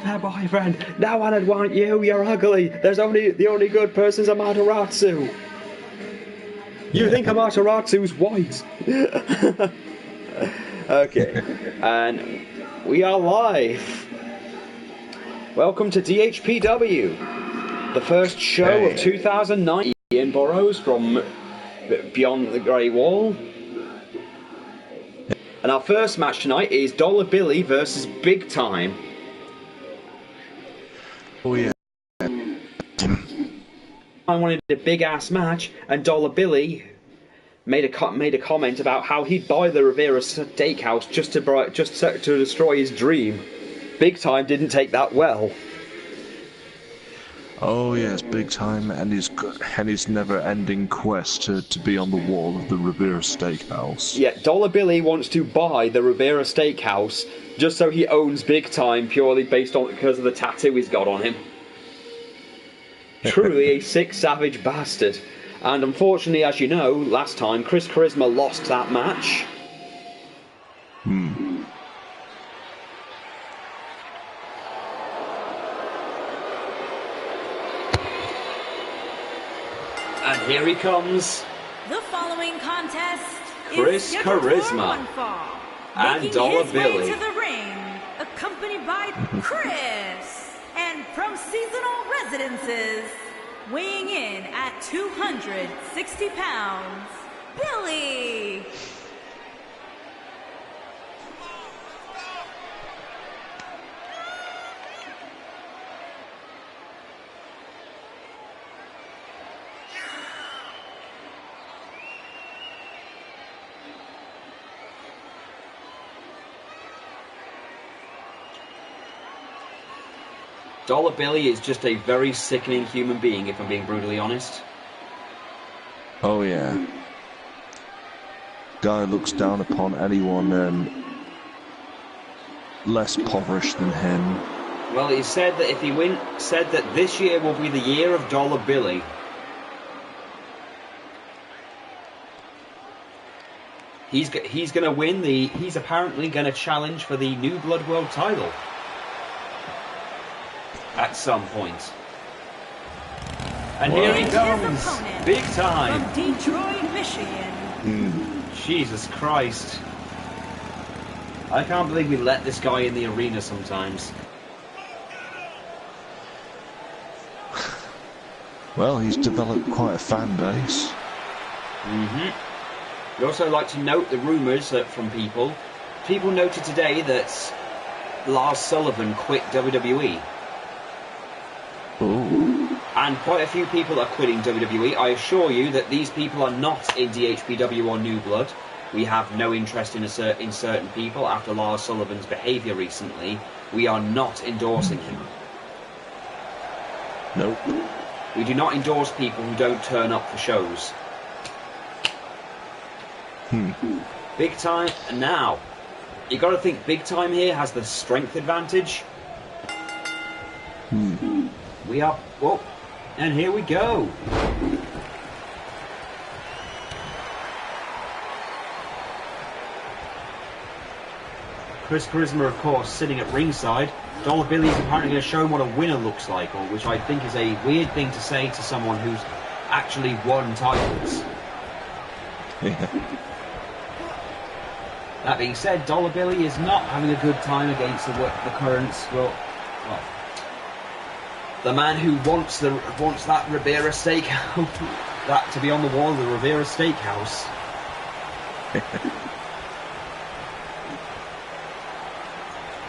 there, boyfriend. No one would want you. You're ugly. The only good person's Amaterasu. You think Amaterasu's white? Okay, and we are live. Welcome to Dhpw, the first show of 2009. Ian Burrows from Beyond the Grey Wall. And our first match tonight is Dollar Billy versus Big Time. Oh yeah. I wanted a big ass match, and Dollar Billy made a comment about how he'd buy the Rivera Steakhouse just to destroy his dream. Big Time didn't take that well. Oh yes, Big Time and his never-ending quest to be on the wall of the Rivera Steakhouse. Yeah, Dollar Billy wants to buy the Rivera Steakhouse just so he owns Big Time purely because of the tattoo he's got on him. Truly a sick, savage bastard. And unfortunately, as you know, last time Chris Charisma lost that match. And here he comes. The following contest Chris is Charisma and Dollar Billy to the ring, accompanied by Chris, and from seasonal residences, weighing in at 260 pounds, Billy. Dollar Billy is just a very sickening human being, if I'm being brutally honest. Oh yeah. Guy looks down upon anyone less impoverished than him. Well, he said that if he said that this year will be the year of Dollar Billy. He's going to win he's apparently going to challenge for the New Blood World title at some point. And here he comes, Big Time. From Detroit, Michigan. Jesus Christ. I can't believe we let this guy in the arena sometimes. Well, he's developed quite a fan base. We also like to note the rumours from people. People noted today that Lars Sullivan quit WWE. Ooh. And quite a few people are quitting WWE. I assure you that these people are not in Dhpw or New Blood. We have no interest in certain people after Lars Sullivan's behaviour recently. We are not endorsing him. Nope. We do not endorse people who don't turn up for shows. Big Time, and now, you got to think Big Time here has the strength advantage. We are, oh, and here we go. Chris Charisma, of course, sitting at ringside. Dollar Billy is apparently going to show him what a winner looks like, which I think is a weird thing to say to someone who's actually won titles. That being said, Dollar Billy is not having a good time against the current, the man who wants that Rivera Steakhouse, that to be on the wall of the Rivera Steakhouse.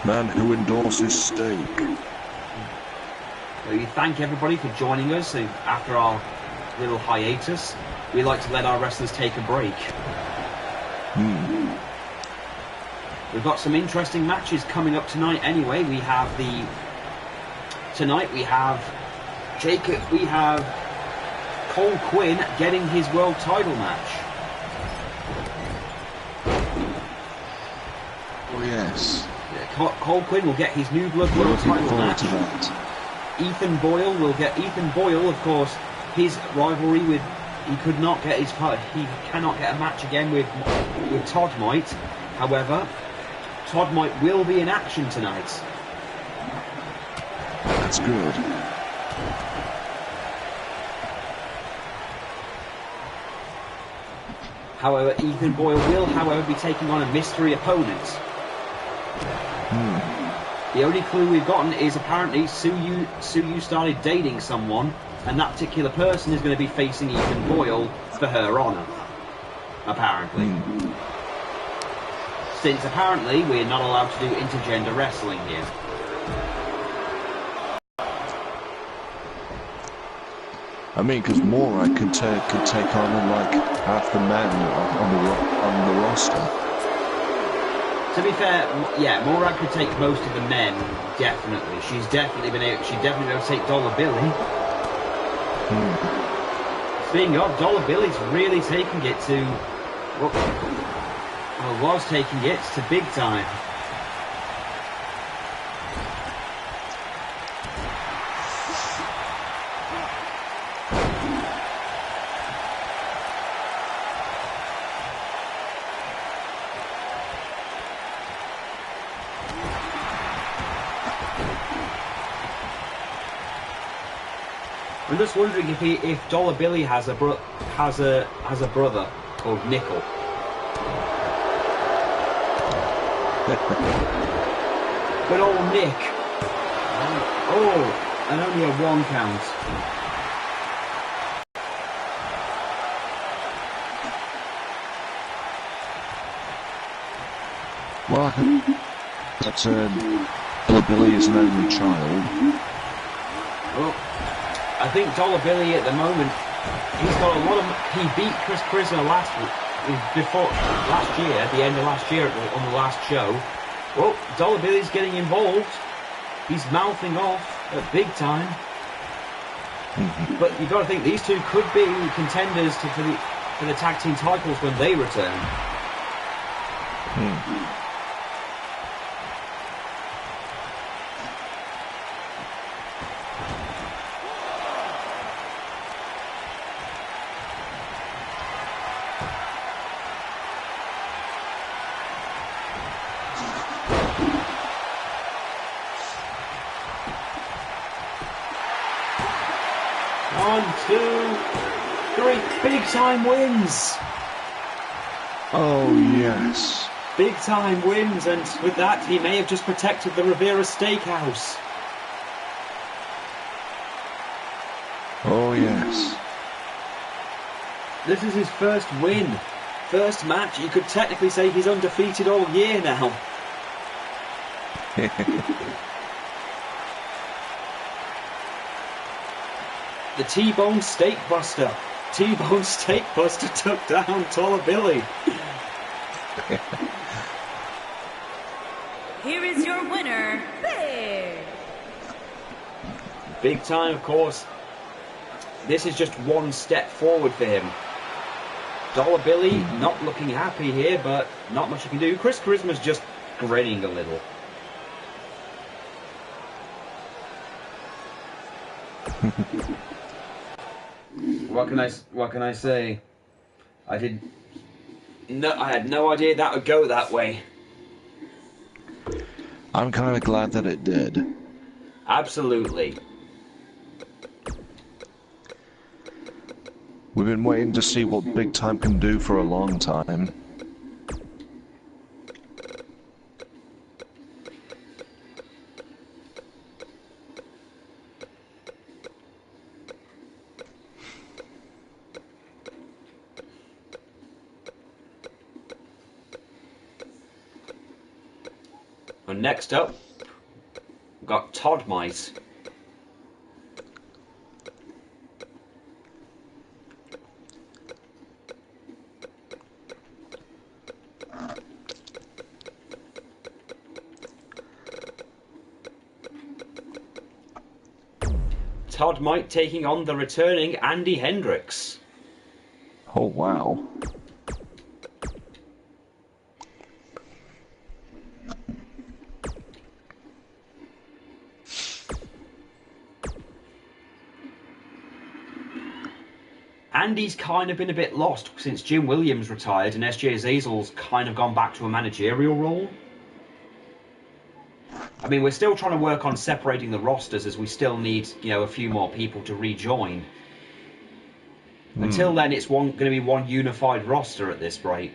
Man who endorses steak. We thank everybody for joining us after our little hiatus. We like to let our wrestlers take a break. We've got some interesting matches coming up tonight anyway. Tonight we have Cole Quinn getting his world title match. Oh yes. Cole Quinn will get his New Blood World title match. Ethan Boyle, of course, his rivalry with he cannot get a match again with Todd Might. However, Todd Might will be in action tonight. That's good. However, Ethan Boyle will, however, be taking on a mystery opponent. The only clue we've gotten is apparently Suyu started dating someone, and that particular person is going to be facing Ethan Boyle for her honour. Apparently. Since apparently we're not allowed to do intergender wrestling here. I mean, because Morag could take on like half the men on the roster. To be fair, yeah, Morag could take most of the men, definitely. She'd definitely been able to take Dollar Billy. Speaking of, Dollar Billy's really taking it to, well, was taking it to big time. I'm just wondering if Dollar Billy has a brother called Nickel. Good old Nick. Oh, and only a 1 count. Well, that Dollar Billy is an only child. Well, I think Dollar Billy at the moment, he's got a lot of. He beat Chris Prisoner last year, at the end of last year on the last show. Well, Dollar Billy's getting involved. He's mouthing off at big time. But you've got to think these two could be contenders for the tag team titles when they return. One, two, three. Big time wins. Oh, yes. Big time wins, and with that, he may have just protected the Rivera Steakhouse. Oh, yes. This is his first win. First match. You could technically say he's undefeated all year now. The T-Bone Steak Buster. T-Bone Steak Buster took down Dollar Billy. Here is your winner, Big. Big time, of course. This is just one step forward for him. Dollar Billy not looking happy here, but not much he can do. Chris Charisma's just grinning a little. What can I say? I had no idea that would go that way. I'm kind of glad that it did. Absolutely. We've been waiting to see what Big Time can do for a long time. And next up, we've got Todd Mice. Todd Might taking on the returning Andy Hendricks. Oh, wow. Andy's kind of been a bit lost since Jim Williams retired and SJ Azazel's kind of gone back to a managerial role. I mean, we're still trying to work on separating the rosters as we still need, you know, a few more people to rejoin. Until then, it's going to be one unified roster at this rate.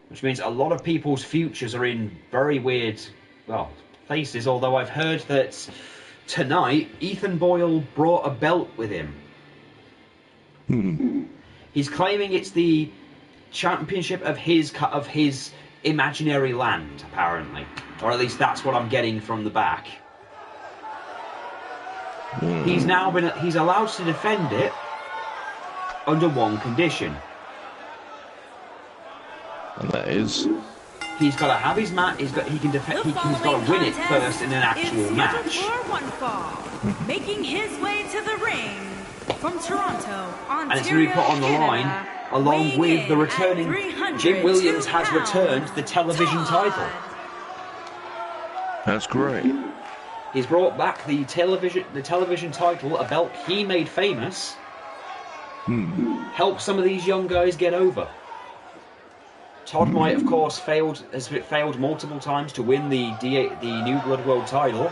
Which means a lot of people's futures are in very weird, well, places, although I've heard that tonight Ethan Boyle brought a belt with him. He's claiming it's the championship of his imaginary land, apparently. Or at least that's what I'm getting from the back. He's allowed to defend it under one condition. And that is, he's got to have his match. He's got to win it first in an actual match. Making his way to the ring from Toronto, Ontario, and it's going to be put on the line along with the returning. Jim Williams has returned the television title. That's great. He's brought back the television title, a belt he made famous. Help some of these young guys get over. Todd might, of course, has failed multiple times to win the New Blood World title.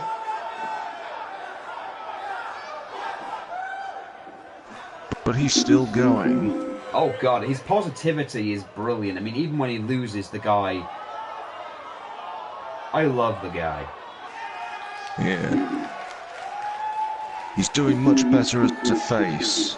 But he's still going. Oh God, his positivity is brilliant. I mean, even when he loses, the guy... I love the guy. Yeah. He's doing much better as a face.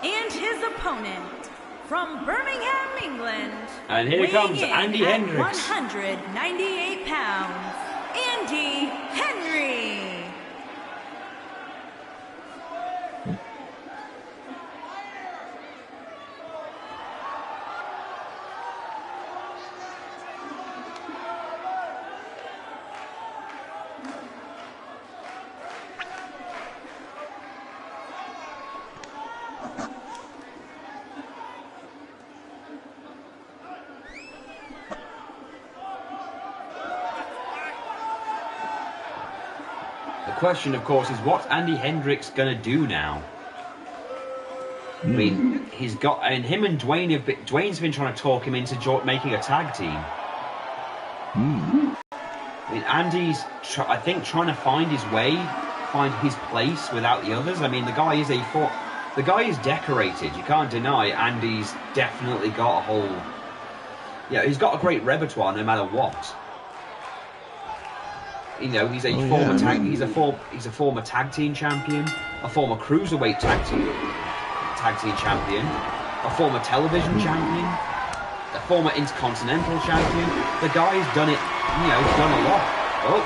And his opponent from Birmingham, England. And here comes Andy Hendricks. 198 pounds, Andy Henry. The question, of course, is what's Andy Hendricks going to do now? I mean, him and Dwayne's been trying to talk him into making a tag team. I mean, Andy's, I think, trying to find his way, find his place without the others. I mean, the guy is decorated. You can't deny Andy's definitely got a whole... Yeah, he's got a great repertoire no matter what. You know, he's a former tag team champion, a former cruiserweight tag team champion, a former television champion, a former intercontinental champion. The guy's done it, you know, done a lot. Oh,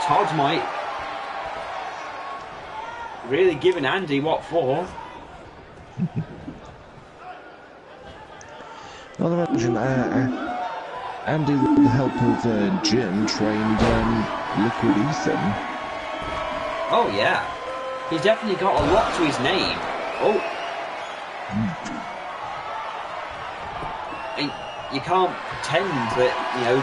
Todd might really giving Andy what for. Well, imagine Andy, with the help of Jim, trained Liquid Ethan. Oh yeah, he's definitely got a lot to his name. Oh, and you can't pretend that, you know.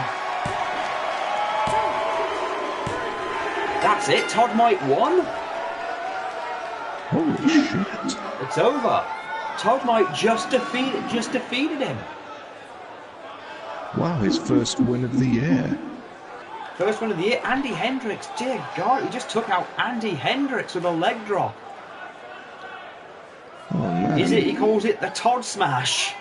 That's it. Todd might won. Holy shit! It's over. Todd might just defeated him. Wow, his first win of the year. First win of the year. Andy Hendricks, dear God, he just took out Andy Hendricks with a leg drop. Oh man. He calls it the Todd Smash.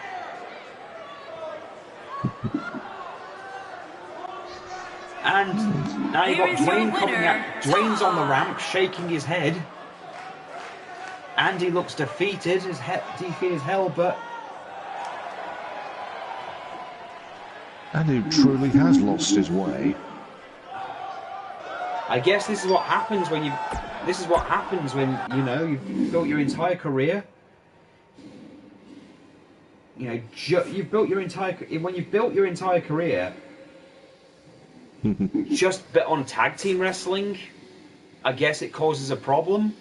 And now you've got Dwayne coming out. Dwayne's on the ramp, shaking his head. Andy looks defeated as hell, but... Andy truly has lost his way. I guess this is what happens when you... This is what happens when, you know, you've built your entire career. You know, you've built your entire... When you've built your entire career... just bet on tag team wrestling, I guess it causes a problem.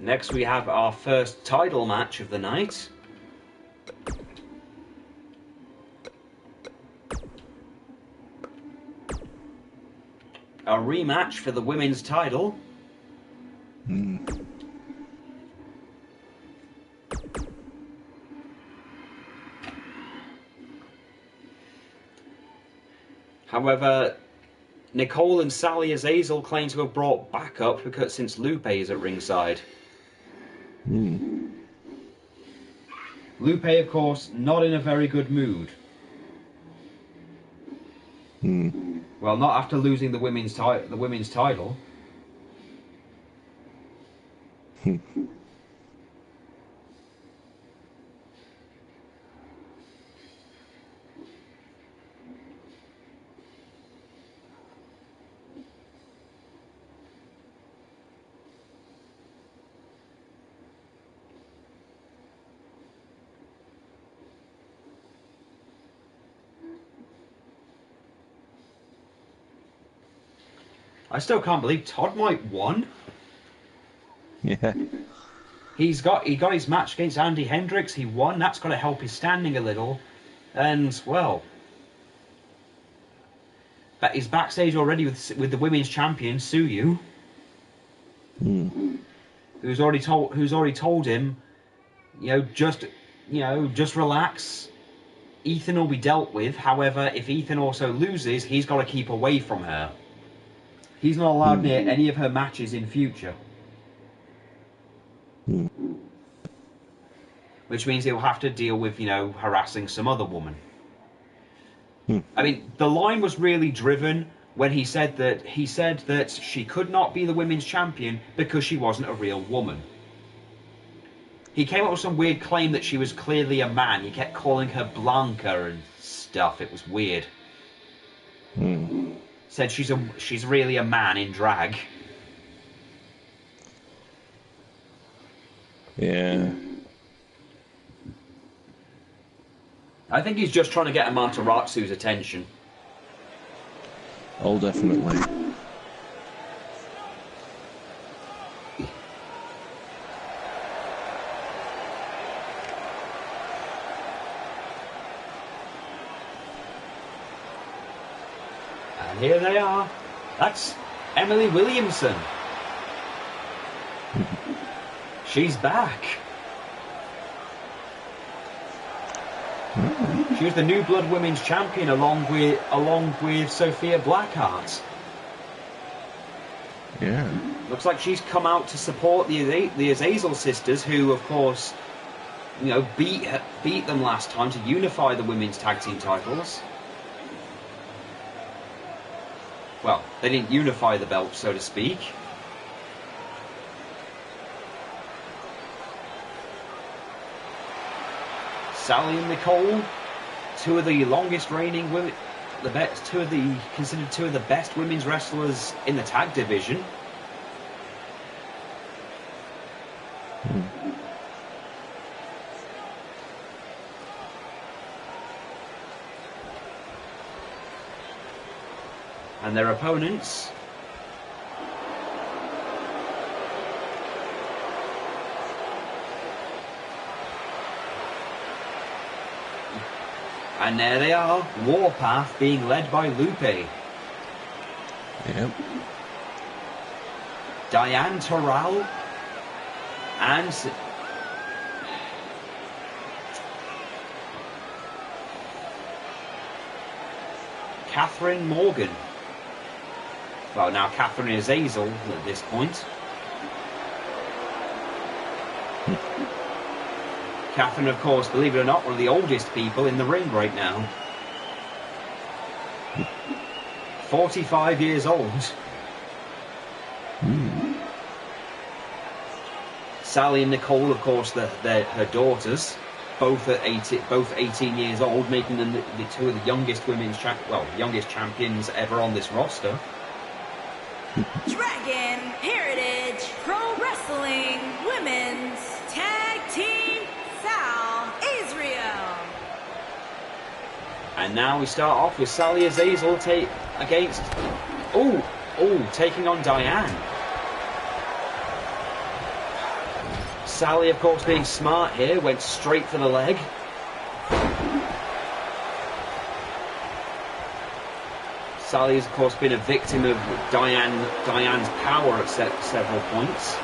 Next we have our first title match of the night. A rematch for the women's title. However, Nicole and Sally Azazel claim to have brought backup because since Lupe is at ringside. Lupe, of course, not in a very good mood. Well, not after losing the women's title. I still can't believe Todd might won. Yeah. He got his match against Andy Hendricks. He won. That's got to help his standing a little. And well, but he's backstage already with the women's champion Suyu, who's already told him, just relax. Ethan will be dealt with. However, if Ethan also loses, he's got to keep away from her. He's not allowed near any of her matches in future. Which means he'll have to deal with, harassing some other woman. I mean, the line was really driven when he said that she could not be the women's champion because she wasn't a real woman. He came up with some weird claim that she was clearly a man. He kept calling her Blanca and stuff. It was weird. Said she's really a man in drag. Yeah. I think he's just trying to get Amaterasu's attention. Oh, definitely. And here they are. That's Emily Williamson. She's back. She was the New Blood Women's Champion along with Sophia Blackheart. Yeah. Looks like she's come out to support the Azazel sisters, who, of course, beat them last time to unify the women's tag team titles. Well, they didn't unify the belts, so to speak. Sally and Nicole, two of the longest reigning women, considered two of the best women's wrestlers in the tag division. And their opponents. And there they are, Warpath being led by Lupe. Yep. Diane Terrell and Catherine Morgan. Well, now Catherine Azazel at this point. Catherine, of course, believe it or not, one of the oldest people in the ring right now. 45 years old. Sally and Nicole, of course, they're her daughters, both 18 years old, making them the two of the youngest youngest champions ever on this roster. Dragon Heritage Pro Wrestling Women's Tag Team South Israel. And now we start off with Sally Azazel taking on Diane. Sally, of course, being smart here, went straight for the leg. Sally has, of course, been a victim of Diane's power at several points.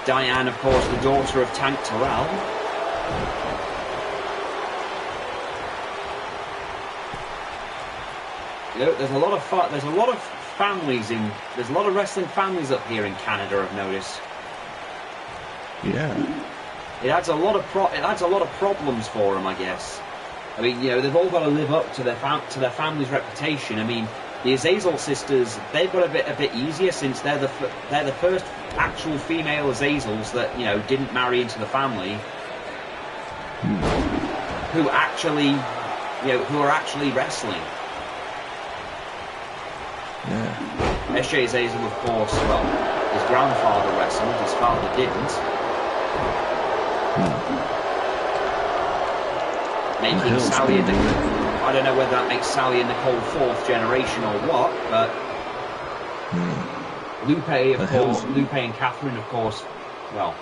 Diane, of course, the daughter of Tank Terrell. You know, there's a lot of families there's a lot of wrestling families up here in Canada, I've noticed. Yeah. It adds a lot of problems for them, I guess. I mean, you know, they've all got to live up to their family's reputation. I mean, the Azazel sisters, they've got a bit easier since they're the first actual female Azazels that, you know, didn't marry into the family, who are actually wrestling. Yeah. S.J. Azazel, of course, well, his grandfather wrestled, his father didn't. Making Sally and I don't know whether that makes Sally and Nicole fourth generation or what, but Lupe and Catherine, of course, well,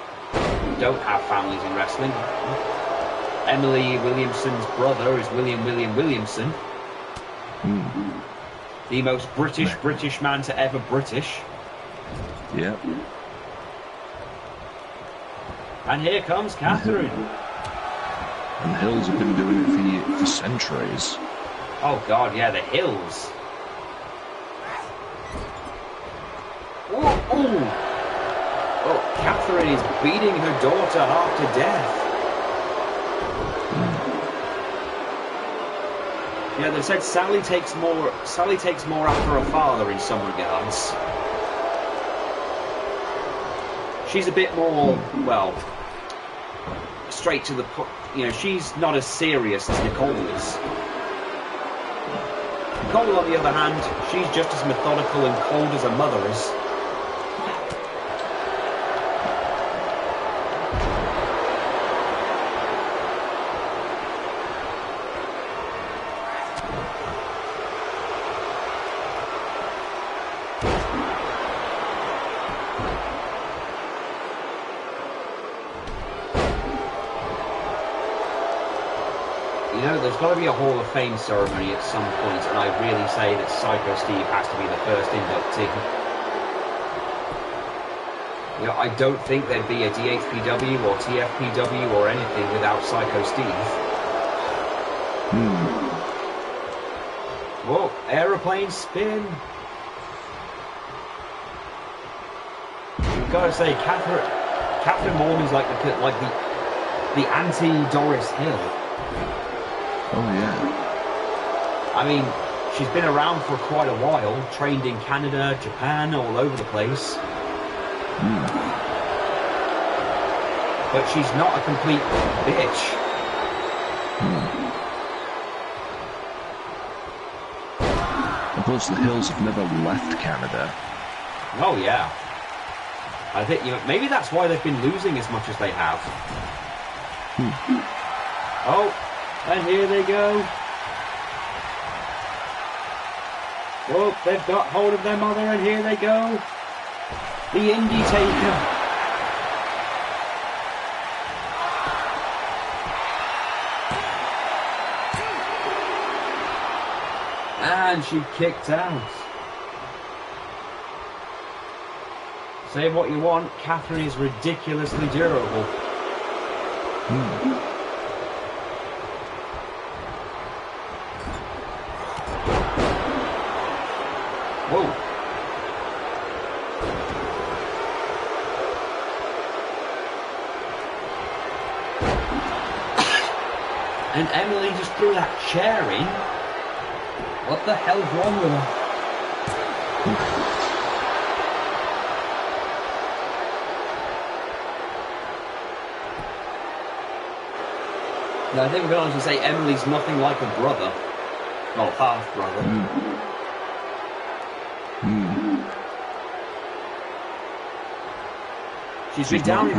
don't have families in wrestling. Emily Williamson's brother is William Williamson. The most British man to ever British. Yeah. And here comes Catherine. And the Hills have been doing it for centuries. Oh God, yeah, the Hills. Oh, Catherine is beating her daughter half to death. Yeah, they said Sally takes more after her father in some regards. She's a bit more, well, straight to the point. You know, she's not as serious as Nicole is. Nicole, on the other hand, she's just as methodical and cold as her mother is. There's got to be a Hall of Fame ceremony at some point, and I really say that Psycho Steve has to be the first inductee. You know, I don't think there'd be a DHPW or TFPW or anything without Psycho Steve. Whoa, aeroplane spin. You've got to say, Catherine Morgan's like the anti-Doris Hill. Oh, yeah. I mean, she's been around for quite a while, trained in Canada, Japan, all over the place. But she's not a complete bitch. Of course, the Hills have never left Canada. Oh, yeah. I think, you know, maybe that's why they've been losing as much as they have. Oh. And here they go. Oh, they've got hold of their mother, and here they go. The Indie Taker. And she kicked out. Say what you want, Catherine is ridiculously durable. Whoa. And Emily just threw that chair in. What the hell's wrong with her? Now, I think we're going to say Emily's nothing like a brother. Well, half brother. She's been down in...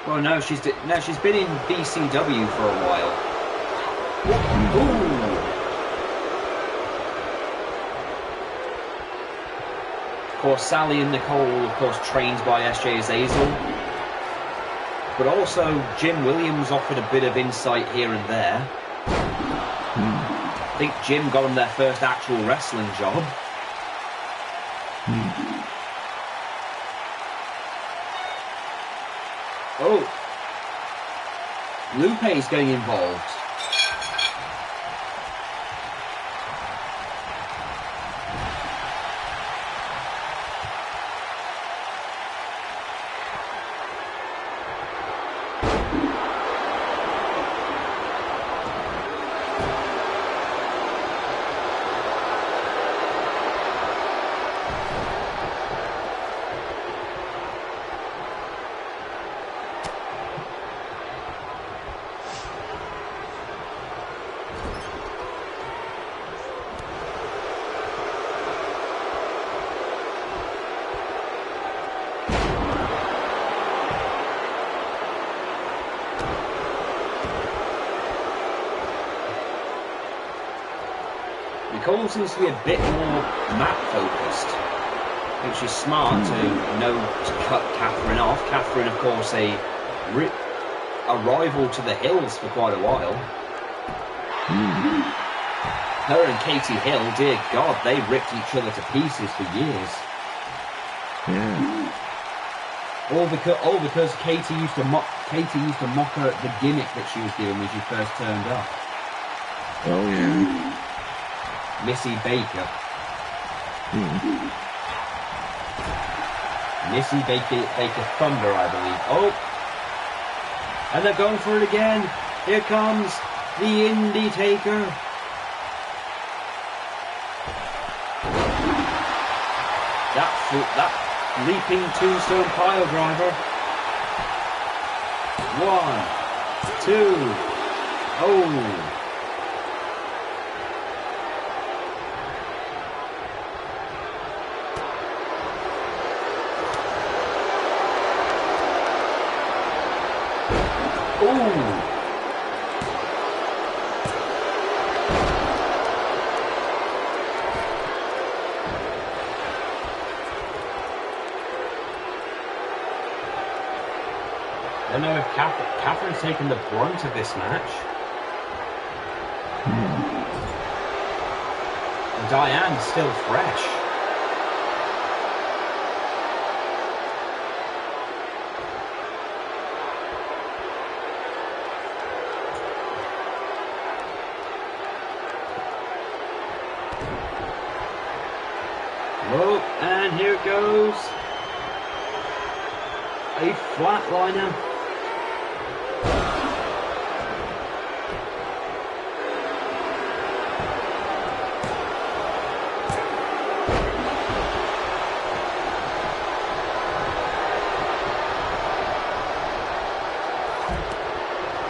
Well, no, she's been in BCW for a while. Ooh. Of course, Sally and Nicole, of course, trained by S.J. Azazel. but also Jim Williams offered a bit of insight here and there. I think Jim got them their first actual wrestling job. Oh, Lupe's getting involved. Nicole seems to be a bit more map focused, which is smart to know to cut Catherine off. Catherine, of course, a rival to the Hills for quite a while. Her and Katie Hill, dear God, they ripped each other to pieces for years. Yeah. All because Katie used to mock her at the gimmick that she was given when she first turned up. Oh yeah. Missy Baker. Missy Baker Thunder, I believe. Oh! And they're going for it again. Here comes the Indie Taker. That leaping tombstone pile driver. 1, 2. Oh! Ooh! I don't know if Catherine's taken the brunt of this match. And Diane's still fresh. Oh, and here it goes. A flatliner.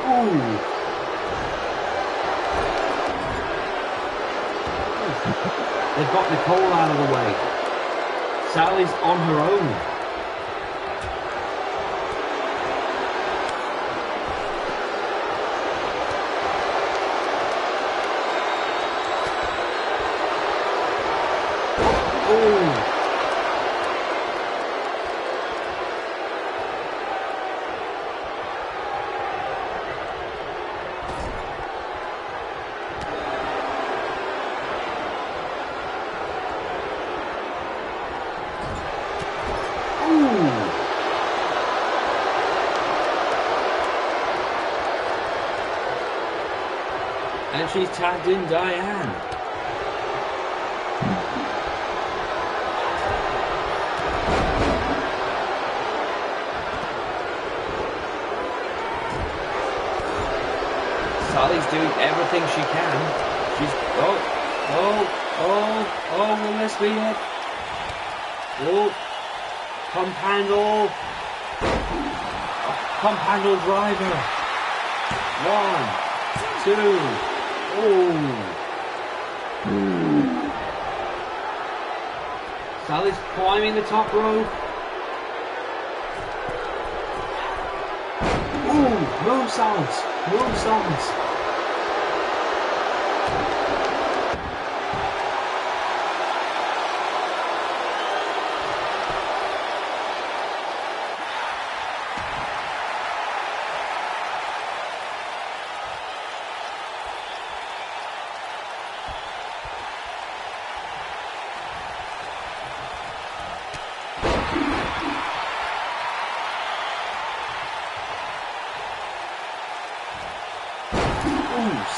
Ooh. They've got Nicole out of the way. Sally's on her own. Oh. And she's tagged in Diane. Sally's doing everything she can. She's will this be it? Oh, pump handle. Pump handle driver. 1, 2. Oh. Sally's climbing the top rope. Ooh, moonsaults. Moonsaults.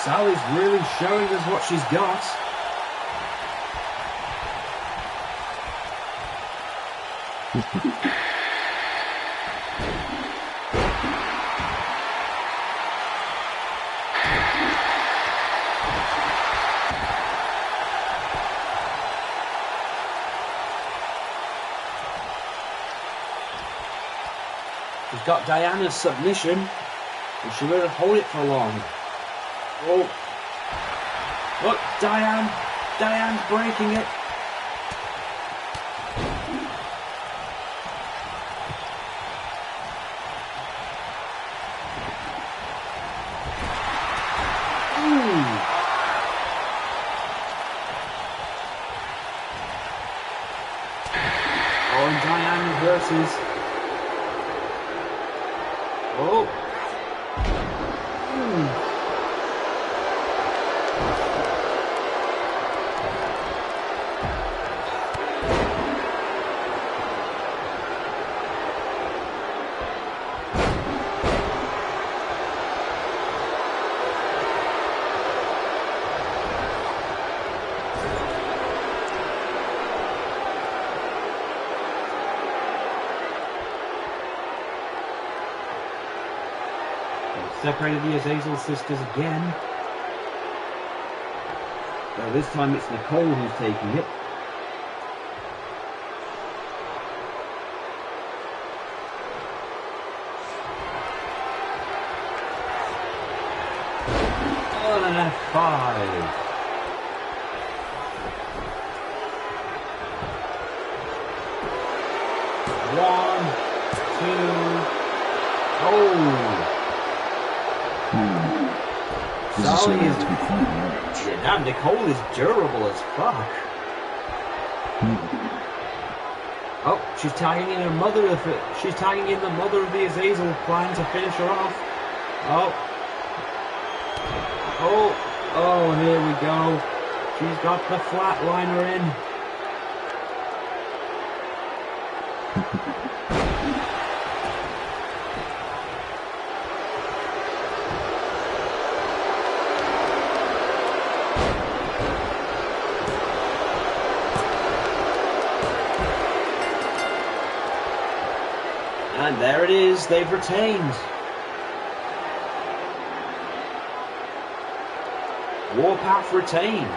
Sally's really showing us what she's got. She's got Diana's submission, and she won't hold it for long. Oh, look, Diane's breaking it. Oh, and Diane reverses. Oh. Separated the Azazel sisters again. So this time it's Nicole who's taking it. Oh, and an F5. One, two, oh! Sally is damn, Nicole is durable as fuck. Oh, she's tagging in her mother of it. She's tagging in the mother of the Azazel plan to finish her off. Oh, here we go. She's got the flatliner in. And there it is, they've retained. Warpath retain.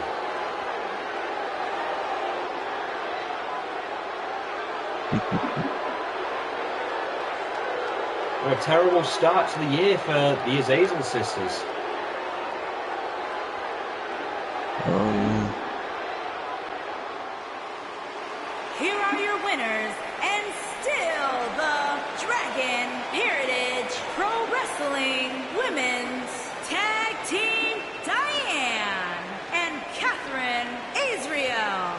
What a terrible start to the year for the Azazel sisters. Oh, yeah. Here are your winners, and still the Dragon Heritage Pro Wrestling Women's Tag Team, Diane and Catherine Azriel.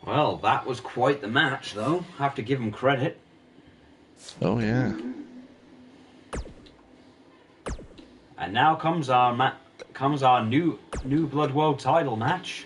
Well, that was quite the match, though. Have to give them credit. Oh, yeah. And now comes our new Blood World title match.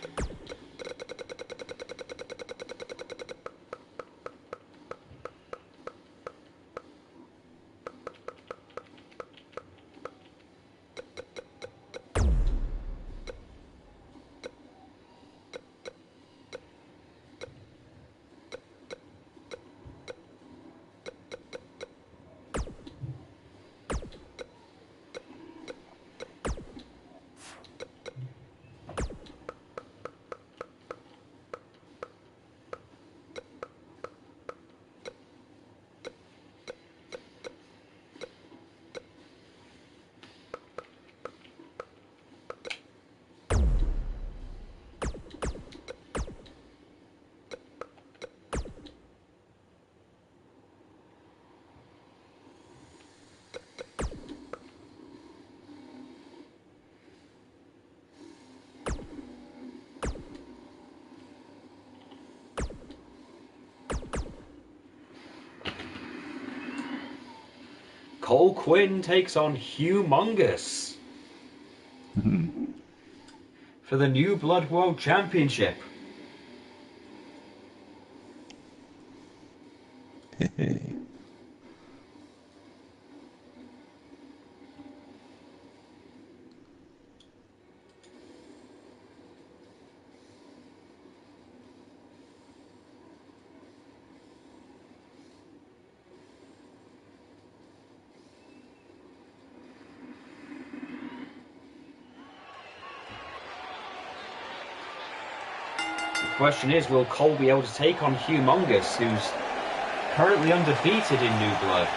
Cole Quinn takes on Humongous for the new Blood World Championship. question is, will Cole be able to take on Humongous, who's currently undefeated in New Blood?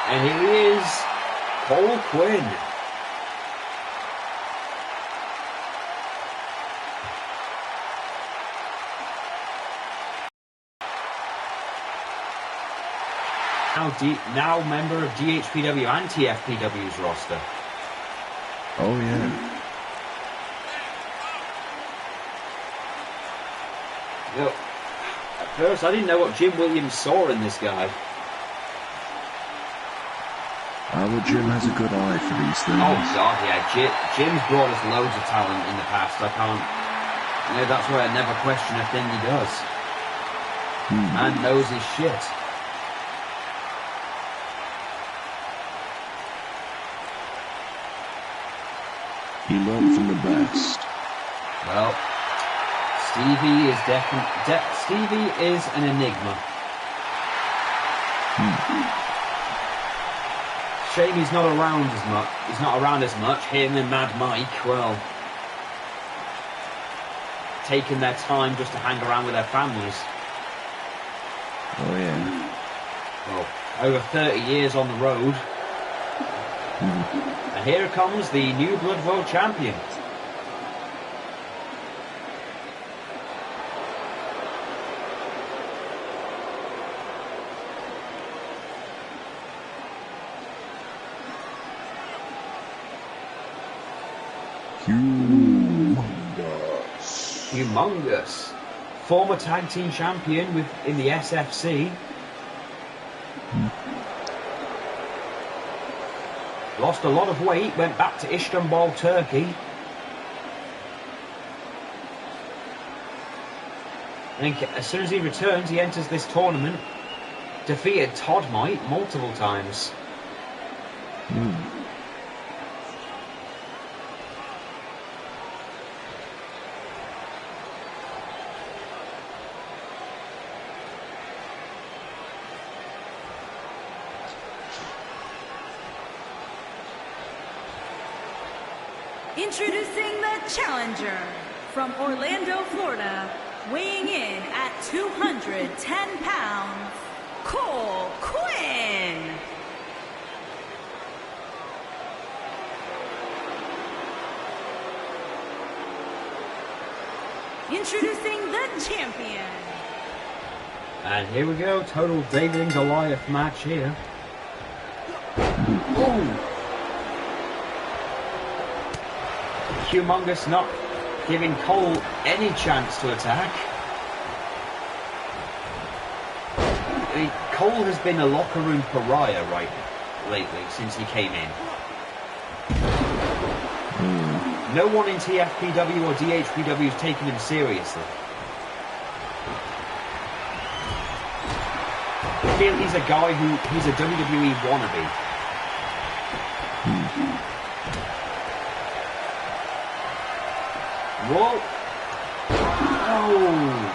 And here he is, Cole Quinn. Now member of DHPW and TFPW's roster. Oh yeah. You know, at first I didn't know what Jim Williams saw in this guy. Well, Jim has a good eye for these things. Oh God, yeah. Jim's brought us loads of talent in the past. I can't. You know, that's why I never question a thing he does. And knows his shit. He learned from the best. Well, Stevie is Stevie is an enigma. Shame he's not around as much. He's not around as much. Him and Mad Mike, well, taking their time just to hang around with their families. Oh yeah. Well, over 30 years on the road. And here comes the New Blood World Champion. Humongous. Former tag team champion in the SFC. Lost a lot of weight, went back to Istanbul, Turkey. And as soon as he returns, he enters this tournament. Defeated Todd Might multiple times. Introducing the challenger from Orlando, Florida, weighing in at 210 pounds, Cole Quinn. Introducing the champion. And here we go, total David and Goliath match here. Oh! Humongous not giving Cole any chance to attack. I mean, Cole has been a locker room pariah lately since he came in. No one in TFPW or DHPW has taken him seriously. I feel he's a guy he's a WWE wannabe. Whoa! Oh!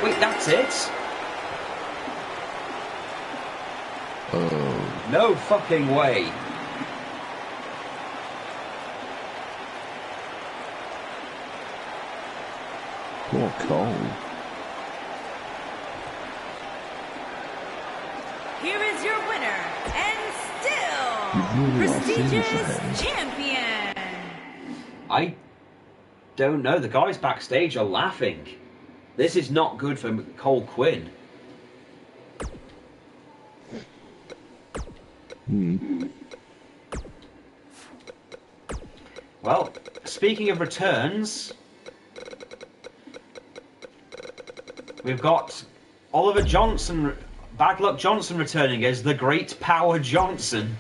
Wait, that's it? Oh. No fucking way. Poor Cole. Here is your winner, and still really are prestigious famous, champion. I don't know. The guys backstage are laughing. This is not good for Cole Quinn. Well, speaking of returns, we've got Oliver Johnson, Bad Luck Johnson returning as the Great Power Johnson.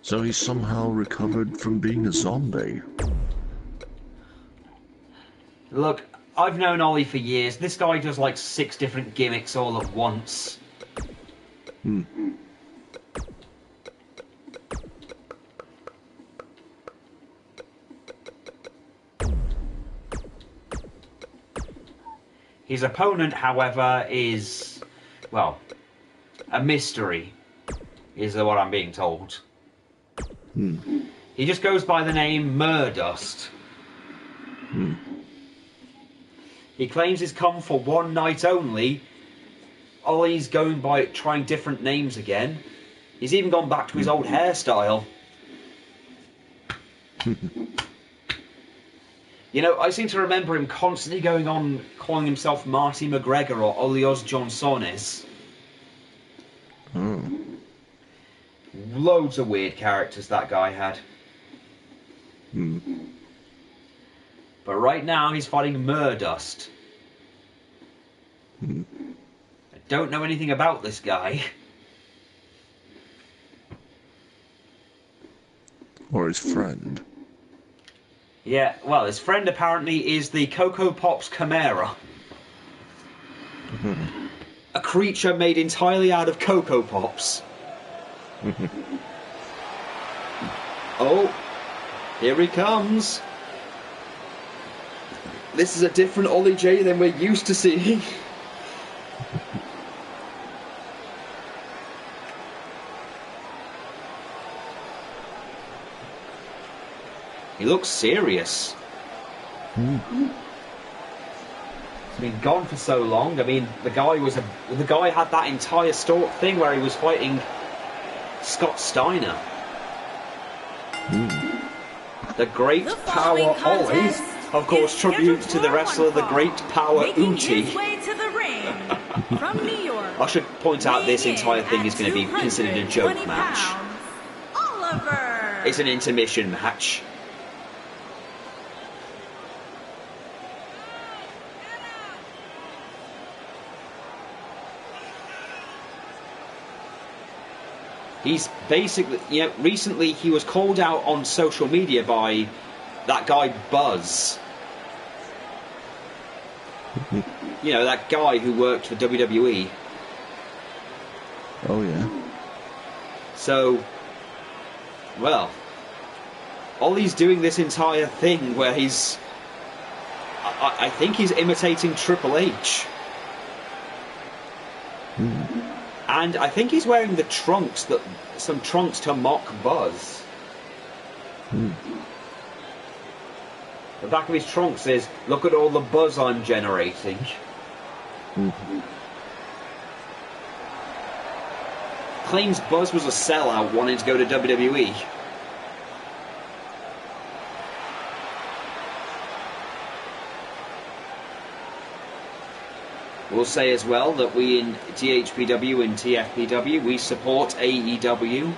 So he somehow recovered from being a zombie. Look, I've known Ollie for years. This guy does like 6 different gimmicks all at once. His opponent, however, is, well, a mystery, is what I'm being told. He just goes by the name Murdust. He claims he's come for one night only. Ollie's going by trying different names again. He's even gone back to his old hairstyle. You know, I seem to remember him constantly going on calling himself Marty McGregor or Olios Johnsones. Loads of weird characters that guy had. But right now he's fighting Murdust. I don't know anything about this guy. Or his friend. Yeah, well, his friend apparently is the Cocoa Pops Chimera. A creature made entirely out of Cocoa Pops. Oh, here he comes. This is a different Ollie J than we're used to seeing. He looks serious. He's been gone for so long. I mean, the guy had that entire thing where he was fighting Scott Steiner. The Great Power Ollie, of course, tribute to the wrestler, the Great Power Uchi. From New York, I should point out this entire thing is going to be considered a joke match. Oliver. It's an intermission match. He's basically, you know, recently he was called out on social media by that guy Buzz. You know, that guy who worked for WWE. Oh, yeah. So, well, Ollie's doing this entire thing where he's... I think he's imitating Triple H. And I think he's wearing the trunks, some trunks to mock Buzz. The back of his trunks says, "Look at all the buzz I'm generating." Claims Buzz was a sellout wanting to go to WWE. We'll say as well that we in DHPW and TFPW, we support AEW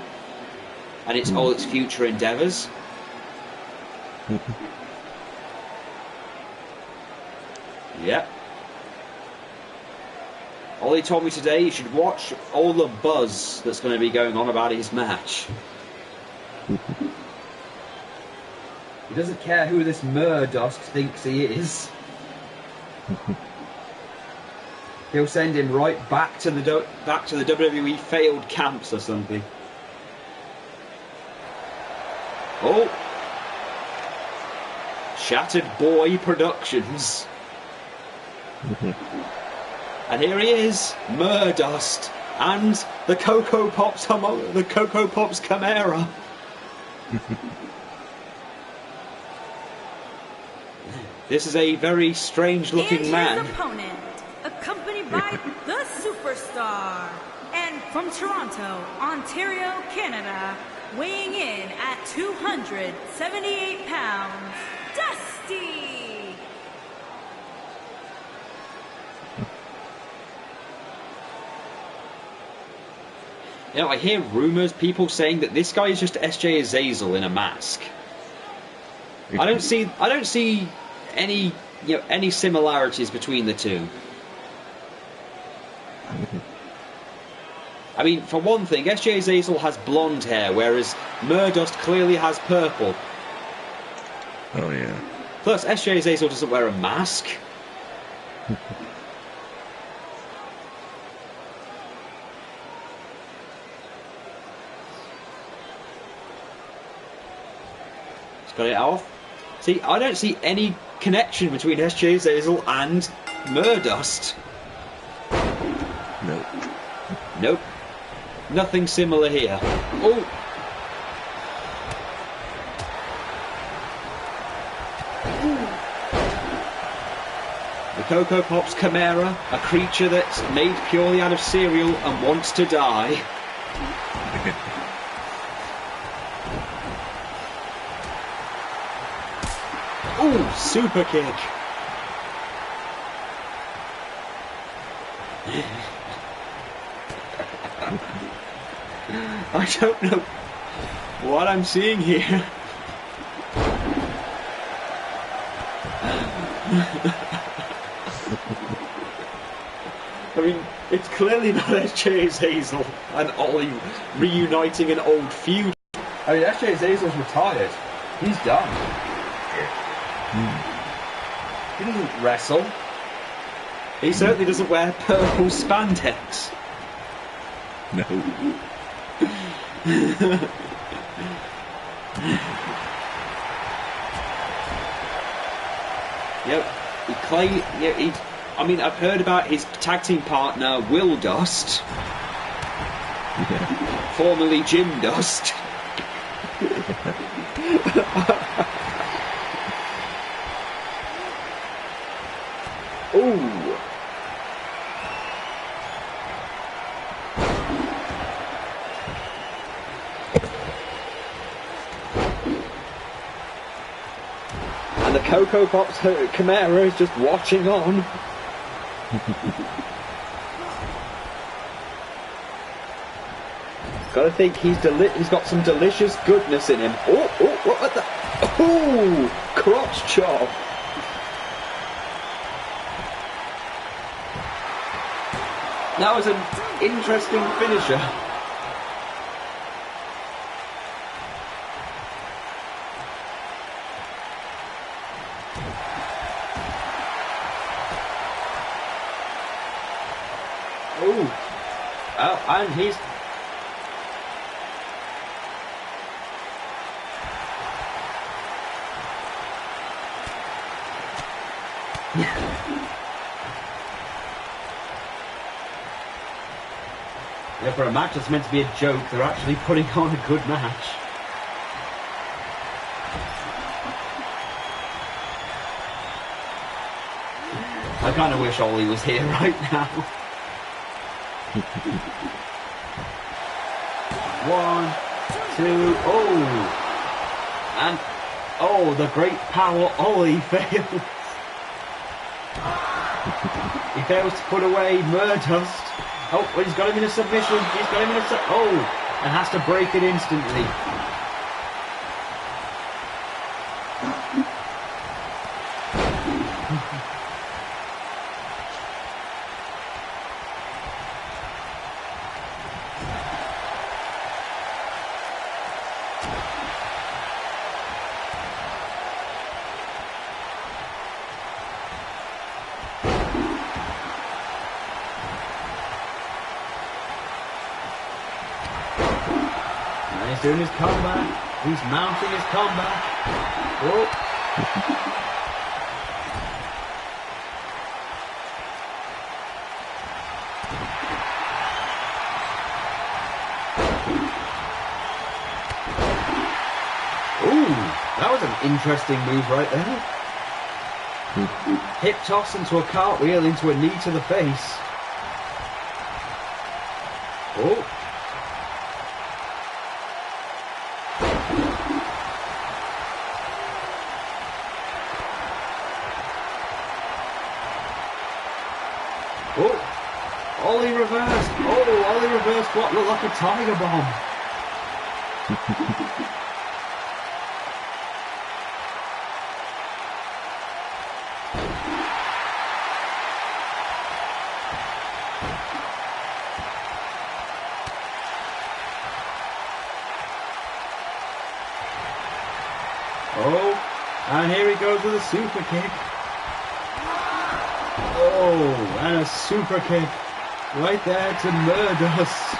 and all its future endeavours. Yep. Ollie told me today you should watch all the buzz that's going to be going on about his match. He doesn't care who this Murdust thinks he is. He'll send him right back to the WWE failed camps or something. Oh, Shattered Boy Productions. And here he is, Murdust, and the Cocoa Pops Chimera. This is a very strange-looking man. And his opponent, accompanied by the Superstar, and from Toronto, Ontario, Canada, weighing in at 278 pounds, Dusty. You know, I hear rumours, people saying that this guy is just SJ Azazel in a mask. I don't see any similarities between the two. I mean, for one thing, SJ Azazel has blonde hair, whereas Murdust clearly has purple. Oh, yeah. Plus, SJ Azazel doesn't wear a mask. He's got it off. See, I don't see any connection between SJ Azazel and Murdust? Nope. Nope. Nothing similar here. Oh! The Cocoa Pops Chimera, a creature that's made purely out of cereal and wants to die. Ooh, super kick. I don't know what I'm seeing here. I mean, it's clearly not SJ Hazel and Ollie reuniting an old feud. I mean, SJ Hazel's retired. He's done. He doesn't wrestle. He certainly doesn't wear purple spandex. No. Yep. I mean, I've heard about his tag team partner, Will Dust. Yeah. Formerly Jim Dust. Ooh. And the Cocoa Pops Chimera is just watching on. Gotta think he's got some delicious goodness in him. Oh, what the? Oh, crotch chop. That was an interesting finisher. Oh, and he's... Yeah, for a match that's meant to be a joke, they're actually putting on a good match. I kind of wish Ollie was here right now. 1, 2, oh! And, oh, the great power Ollie fails. He fails to put away Murdust. Oh, well, he's got him in a submission. He's got him in a and has to break it instantly. He's doing his comeback. He's mounting his comeback. Oh. Ooh, that was an interesting move right there. Hip toss into a cartwheel into a knee to the face. Oh. Oh, Ollie reversed. Oh, Ollie reversed what looked like a tiger bomb. Oh, and here he goes with a super kick. Oh, and a super kick right there to Murdust.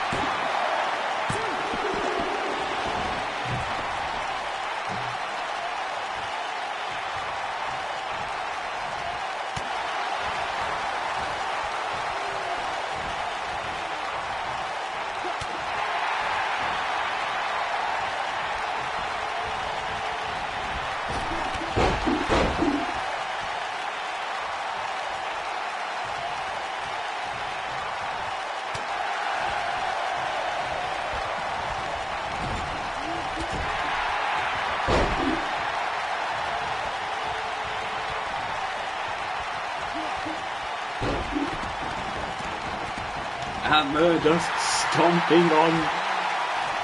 And Murdust stomping on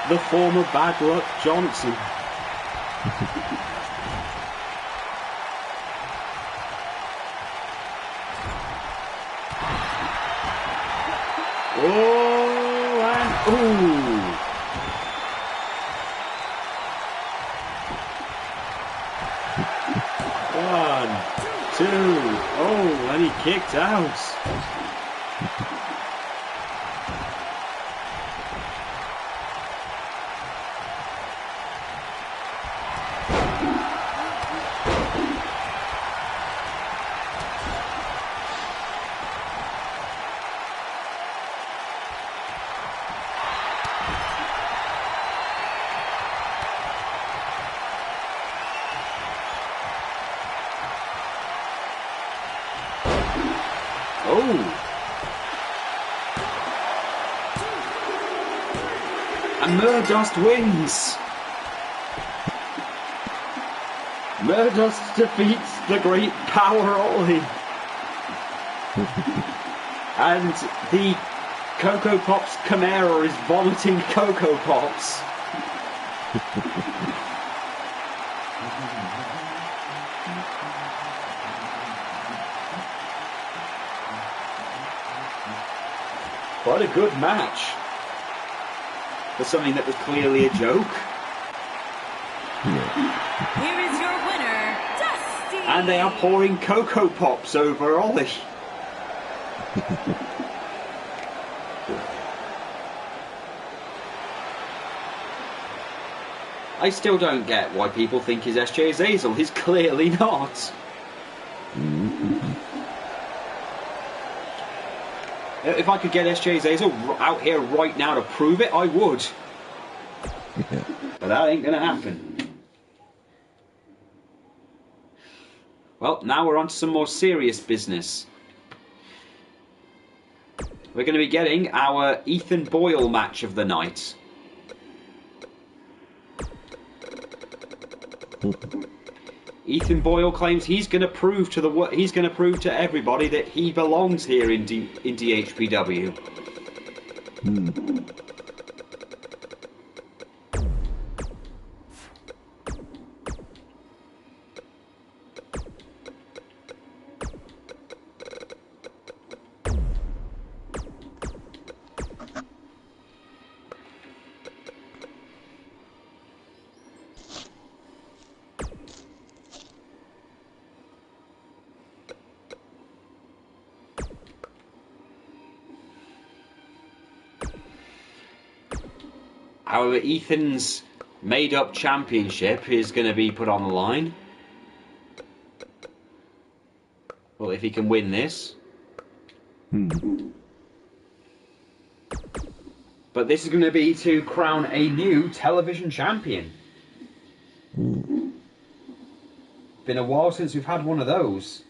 the former Bad Luck Johnson. Oh, and ooh. One, two, oh, and he kicked out. Oh! And Murdust wins! Murdust defeats the Great Power Ollie! And the Cocoa Pops Chimera is vomiting Cocoa Pops. Quite a good match for something that was clearly a joke. Here is your winner, Dusty. And they are pouring Cocoa Pops over Ollie. I still don't get why people think he's SJ Azazel. He's clearly not. If I could get SJ Azazel out here right now to prove it, I would. Yeah. But that ain't gonna happen. Well, now we're on to some more serious business. We're going to be getting our Ethan Boyle match of the night. Ethan Boyle claims he's going to prove to everybody that he belongs here in DHPW. However, Ethan's made-up championship is going to be put on the line. Well, if he can win this. But this is going to be to crown a new television champion. Been a while since we've had one of those.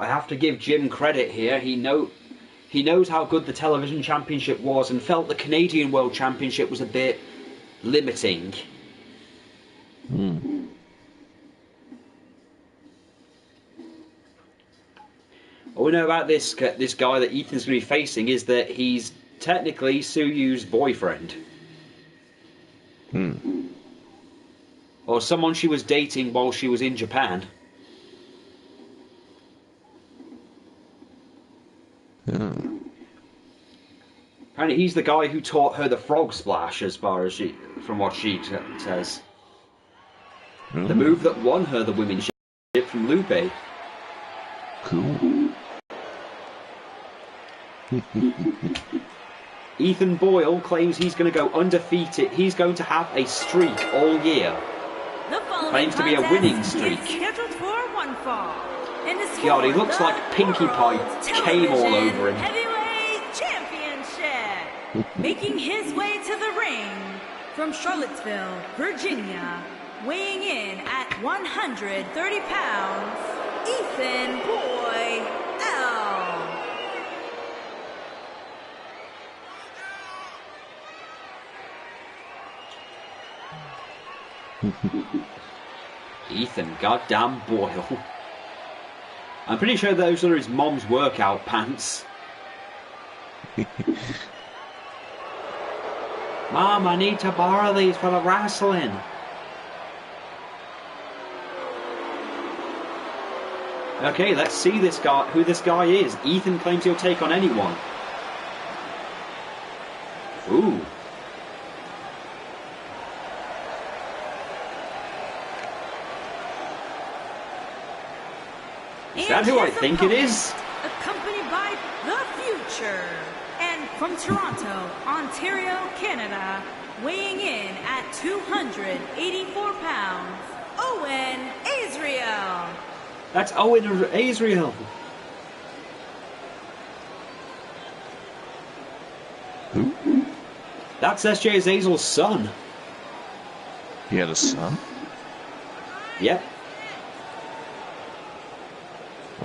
I have to give Jim credit here. He knows how good the television championship was and felt the Canadian World Championship was a bit limiting. All we know about this guy that Ethan's going to be facing is that he's technically Suyu's boyfriend. Or someone she was dating while she was in Japan. Apparently he's the guy who taught her the frog splash, from what she says. The move that won her the women's ship from Lupe. Cool. Ethan Boyle claims he's going to go undefeated. He's going to have a streak all year. Claims to be a winning streak. God, he looks like Pinkie Pie came all over him. Heavyweight Championship. Making his way to the ring from Charlottesville, Virginia, weighing in at 130 pounds, Ethan Boyle. Ethan, goddamn Boyle. I'm pretty sure those are his mom's workout pants. Mom, I need to borrow these for the wrestling. Okay, let's see who this guy is. Ethan claims he'll take on anyone. Ooh. Is that who I think it is? Accompanied by the Future. And from Toronto, Ontario, Canada, weighing in at 284 pounds, Owen Azrael. That's Owen Azrael. Who? That's SJ Azazel's son. He had a son? Yep.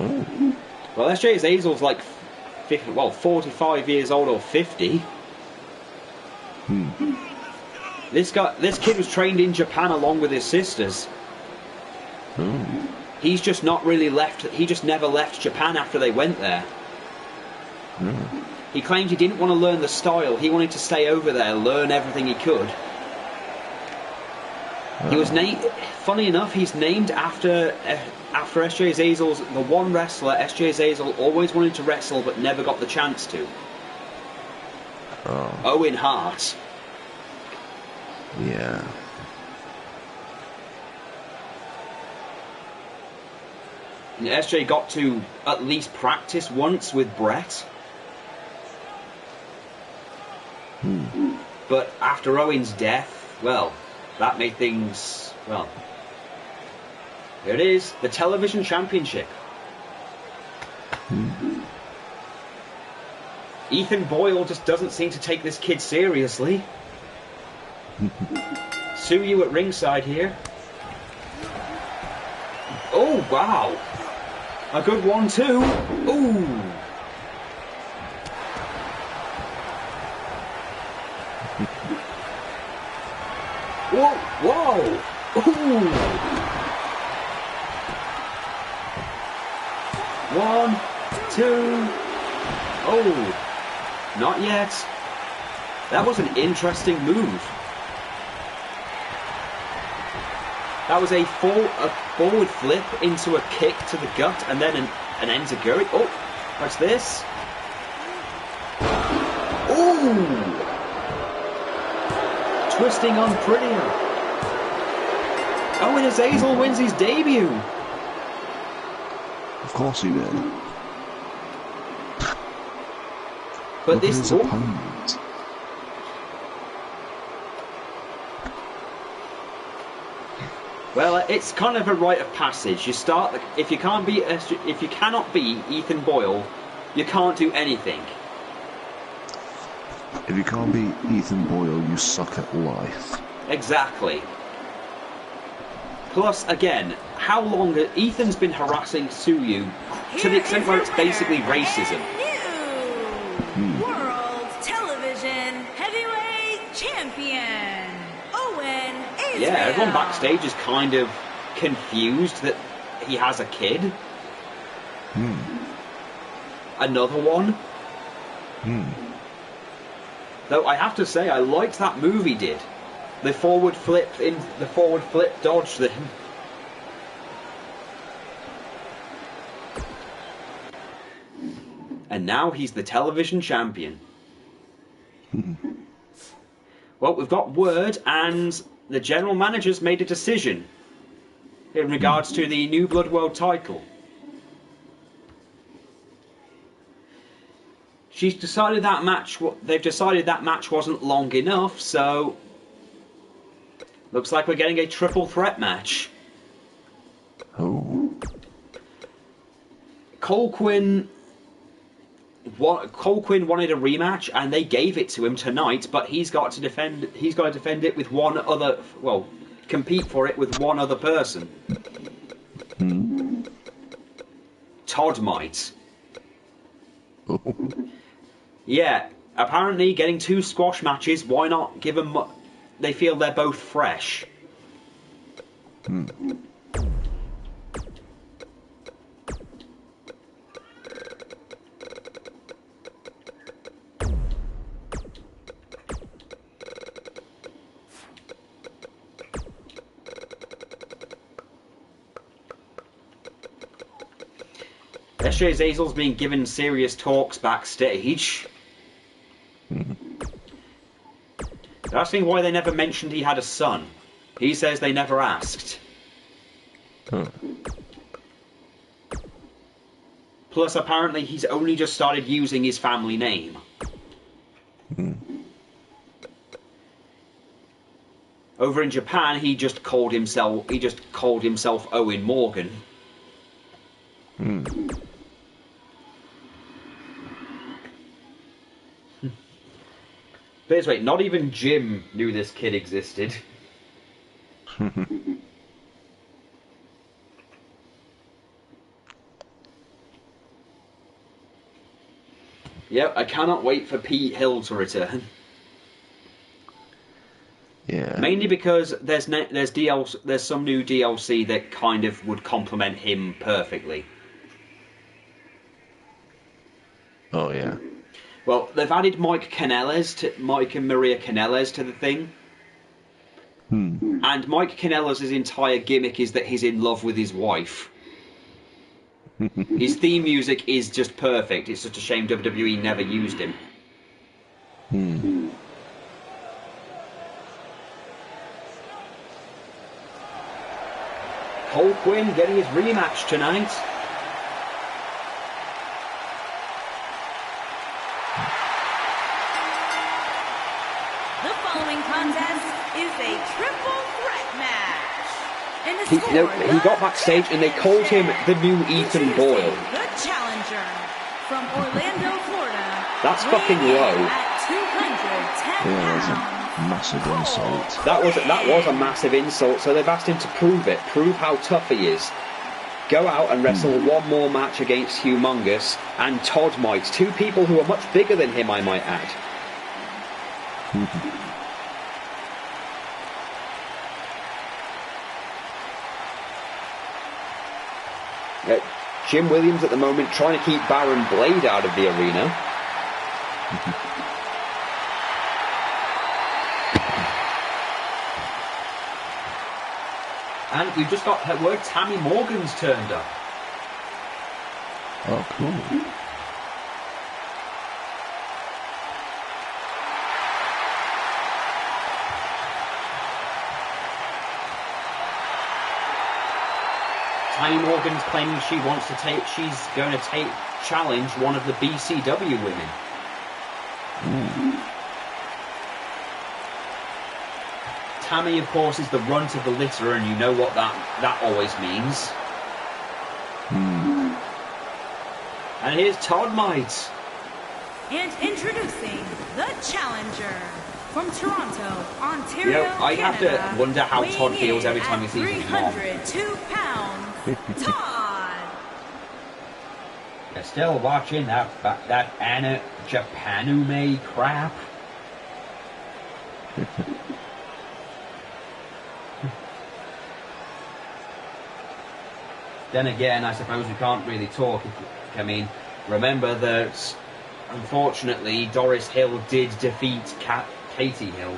Oh. Well, SJ Azazel's like 45 years old or 50. This kid was trained in Japan along with his sisters. Oh. He's just not really left. He just never left Japan after they went there. Oh. He claimed he didn't want to learn the style. He wanted to stay over there, learn everything he could. He was named. Funny enough, he's named after SJ Azazel's the one wrestler SJ Azazel always wanted to wrestle but never got the chance to. Oh. Owen Hart. Yeah. And SJ got to at least practice once with Brett. But after Owen's death, well, that made things, well, here it is, the television championship. Ethan Boyle just doesn't seem to take this kid seriously. Suyu at ringside here. Oh, wow. A good 1-2. Ooh. Whoa, whoa. Ooh. 1, 2. Oh, not yet. That was an interesting move. That was a forward flip into a kick to the gut and then an enziguri. Oh, what's this? Ooh! Twisting on prettier. Owen Azazel wins his debut. Of course he did. But Look this at his opponent. Well, it's kind of a rite of passage. You start if you cannot beat Ethan Boyle, you can't do anything. If you can't beat Ethan Boyle, you suck at life. Exactly. Plus, again, how long Ethan's been harassing Suyu to the extent where it's basically racism. New World Television Heavyweight Champion, Owen Azrael. Yeah, everyone backstage is kind of confused that he has a kid. Another one. Though I have to say, I liked that move he did. The forward flip dodge thing. And now he's the television champion. Well, we've got word, and the general manager's made a decision in regards to the New Blood World title. They've decided that match wasn't long enough, so looks like we're getting a triple threat match. Oh. Cole Quinn wanted a rematch, and they gave it to him tonight. But he's got to defend it with one other. Well, compete for it with one other person. Todd might. Oh. Yeah, apparently getting 2 squash matches. Why not give him feel they're both fresh. SJ Azazel's been given serious talks backstage. They're asking why they never mentioned he had a son. He says they never asked. Plus, apparently, he's only just started using his family name. Over in Japan, he just called himself Owen Morgan. But wait, not even Jim knew this kid existed. Yep, I cannot wait for Pete Hill to return. Yeah. Mainly because there's some new DLC that kind of would complement him perfectly. Oh yeah. Well, they've added Mike and Maria Kanellis to the thing. And Mike Kanellis' entire gimmick is that he's in love with his wife. His theme music is just perfect. It's just a shame WWE never used him. Cole Quinn getting his rematch tonight. The following contest is a triple threat match. And the He got backstage and they called him the new Ethan Boyle. The challenger from Orlando, Florida. That's fucking low. At 210 Yeah, that's pounds. a massive insult. That was a massive insult, so they've asked him to prove it. Prove how tough he is. Go out and wrestle one more match against Humongous and Todd Mites. Two people who are much bigger than him, I might add. Jim Williams at the moment trying to keep Baron Blade out of the arena. And we've just got word Tammy Morgan's turned up. Oh, cool. Tammy Morgan's claiming she's going to challenge one of the BCW women. Tammy, of course, is the runt of the litter, and you know what that always means. And here's Todd Mites. And introducing the challenger from Toronto, Ontario, I have to Canada, wonder how Todd weighing feels in every time he at sees his mom. 302 pounds, Todd. You're still watching that Anna Japanume crap? Then again, I suppose we can't really talk. I mean, remember that, unfortunately, Doris Hill did defeat Katie Hill.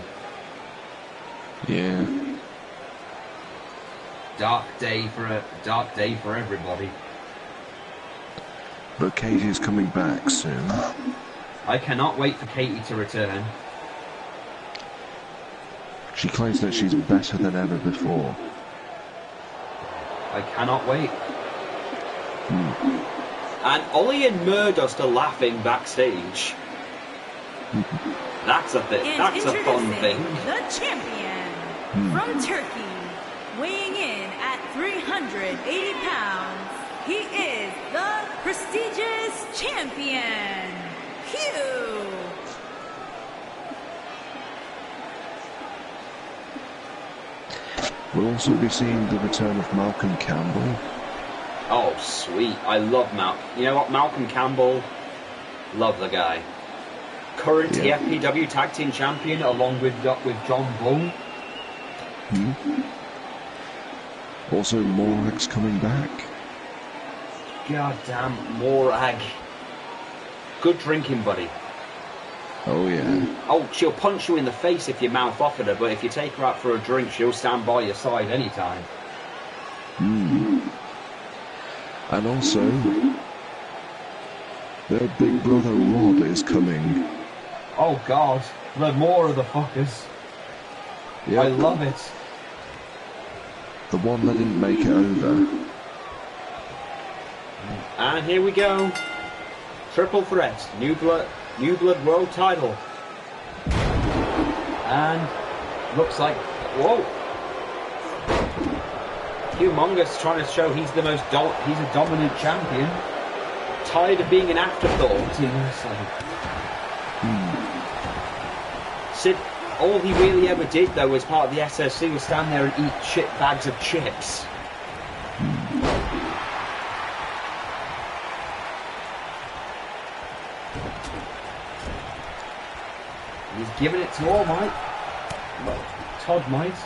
Yeah. Dark day for everybody. But Katie's coming back soon. I cannot wait for Katie to return. She claims that she's better than ever before. I cannot wait. And Ollie and Murdust are laughing backstage. That's a fun thing. The champion from Turkey, weighing in at 380 pounds, he is the prestigious champion, Hugh. We'll also be seeing the return of Malcolm Campbell. Oh, sweet. I love Malcolm. You know what? Malcolm Campbell, love the guy. current TFPW Tag Team Champion, along with John Bull. Also, Morag's coming back. Goddamn Morag. Good drinking, buddy. Oh, yeah. Oh, she'll punch you in the face if you mouth off at her, but if you take her out for a drink, she'll stand by your side anytime. And also, their big brother Rob is coming. Oh, God. The more of the fuckers. Yep. I love it. The one that didn't make it over. And here we go. Triple threat. New Blood World title. And looks like... Whoa. Humongous trying to show he's the most... he's a dominant champion. Tired of being an afterthought in wrestling. Sid, all he really ever did, though, as part of the SSC was stand there and eat shit bags of chips. He's giving it to all might. Well, Todd might.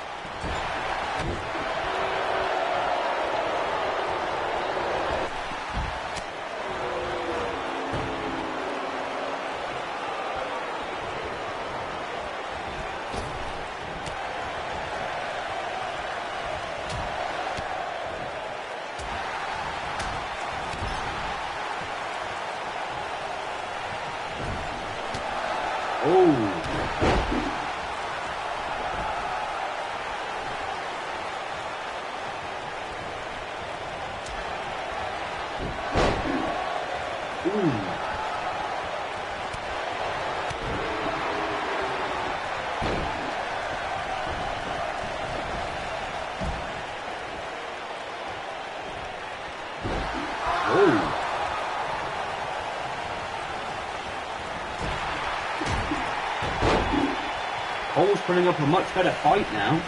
Cole's putting up a much better fight now.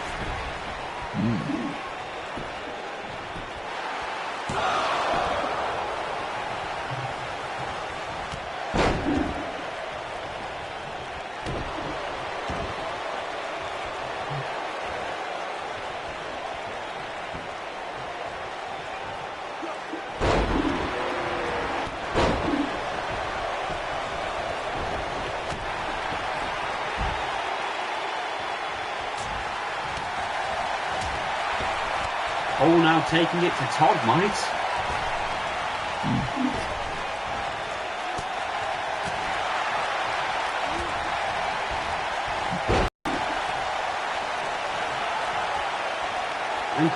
Cole now taking it to Todd might. And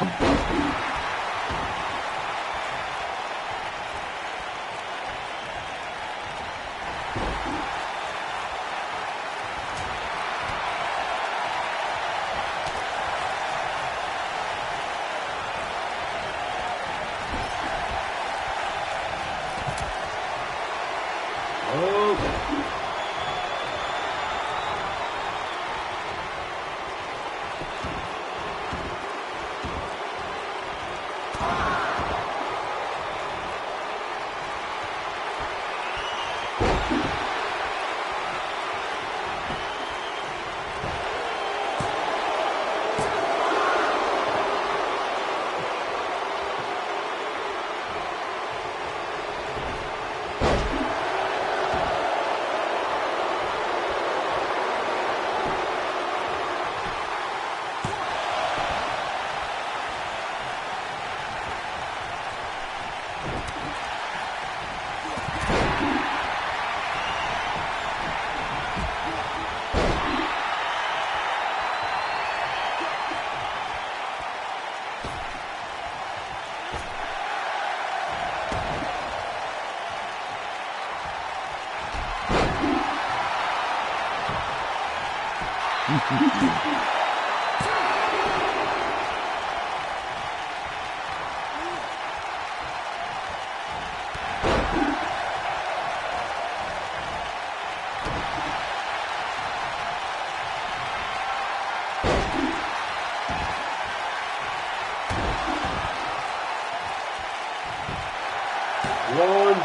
One,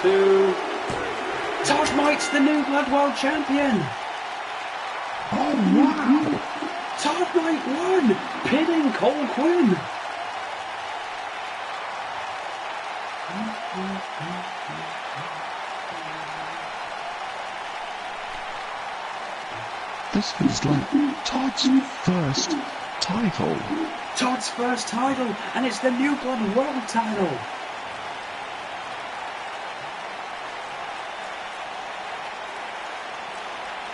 two, Todd might It's the New Blood World Champion. Oh, wow! Todd Knight won, pinning Cole Quinn. This is like Todd's first title. Todd's first title, and it's the New Blood World title.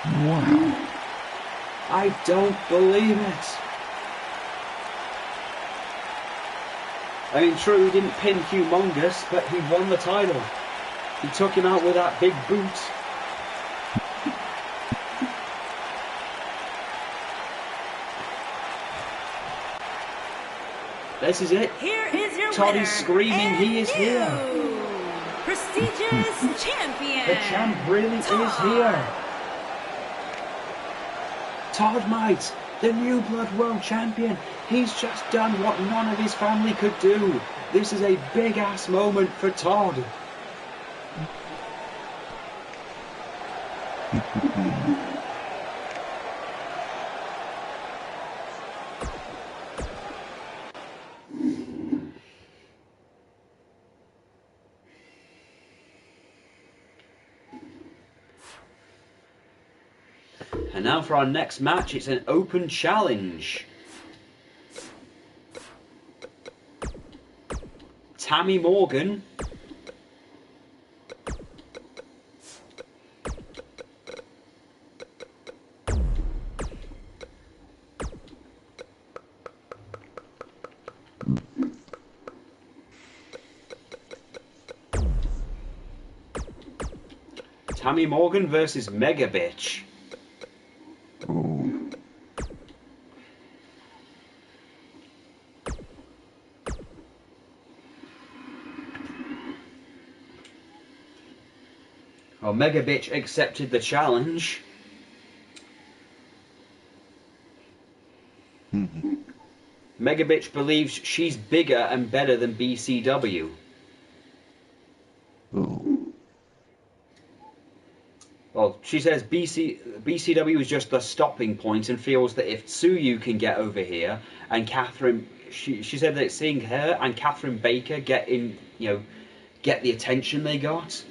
Wow. I don't believe it. I mean, true, he didn't pin Humongous, but he won the title. He took him out with that big boot. This is it. Here is your Todd winner, is screaming, and he is here. Prestigious champion. The champ really is here. Todd Knight, the New Blood World Champion. He's just done what none of his family could do. This is a big ass moment for Todd. And now for our next match, it's an open challenge. Tammy Morgan versus Mega Bitch. Ooh. Well, Mega Bitch accepted the challenge. Mega Bitch believes she's bigger and better than BCW. Ooh. Well, she says BCW is just the stopping point and feels that if Tsuyu can get over here and Catherine, she said that seeing her and Catherine Baker get the attention they got,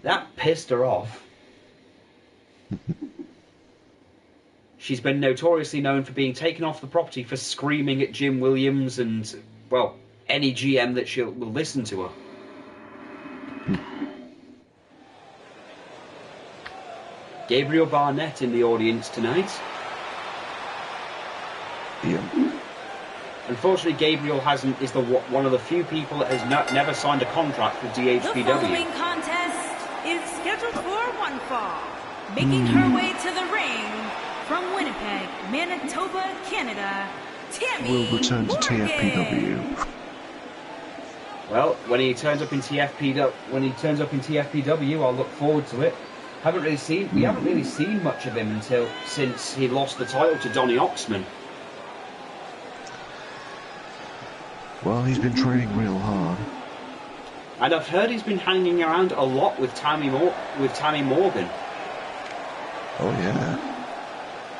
that pissed her off. She's been notoriously known for being taken off the property for screaming at Jim Williams and, well, any GM that will listen to her. Gabriel Barnett in the audience tonight. Yeah. Unfortunately, Gabriel is one of the few people that has never signed a contract with DHPW. The following contest is scheduled for one fall. Making her way to the ring from Winnipeg, Manitoba, Canada, Tammy Will return to Morgan. TFPW. Well, when he turns up in TFPW, I'll look forward to it. We haven't really seen much of him since he lost the title to Donny Oxman. Well, he's been training real hard. And I've heard he's been hanging around a lot with Tammy Morgan. Oh yeah.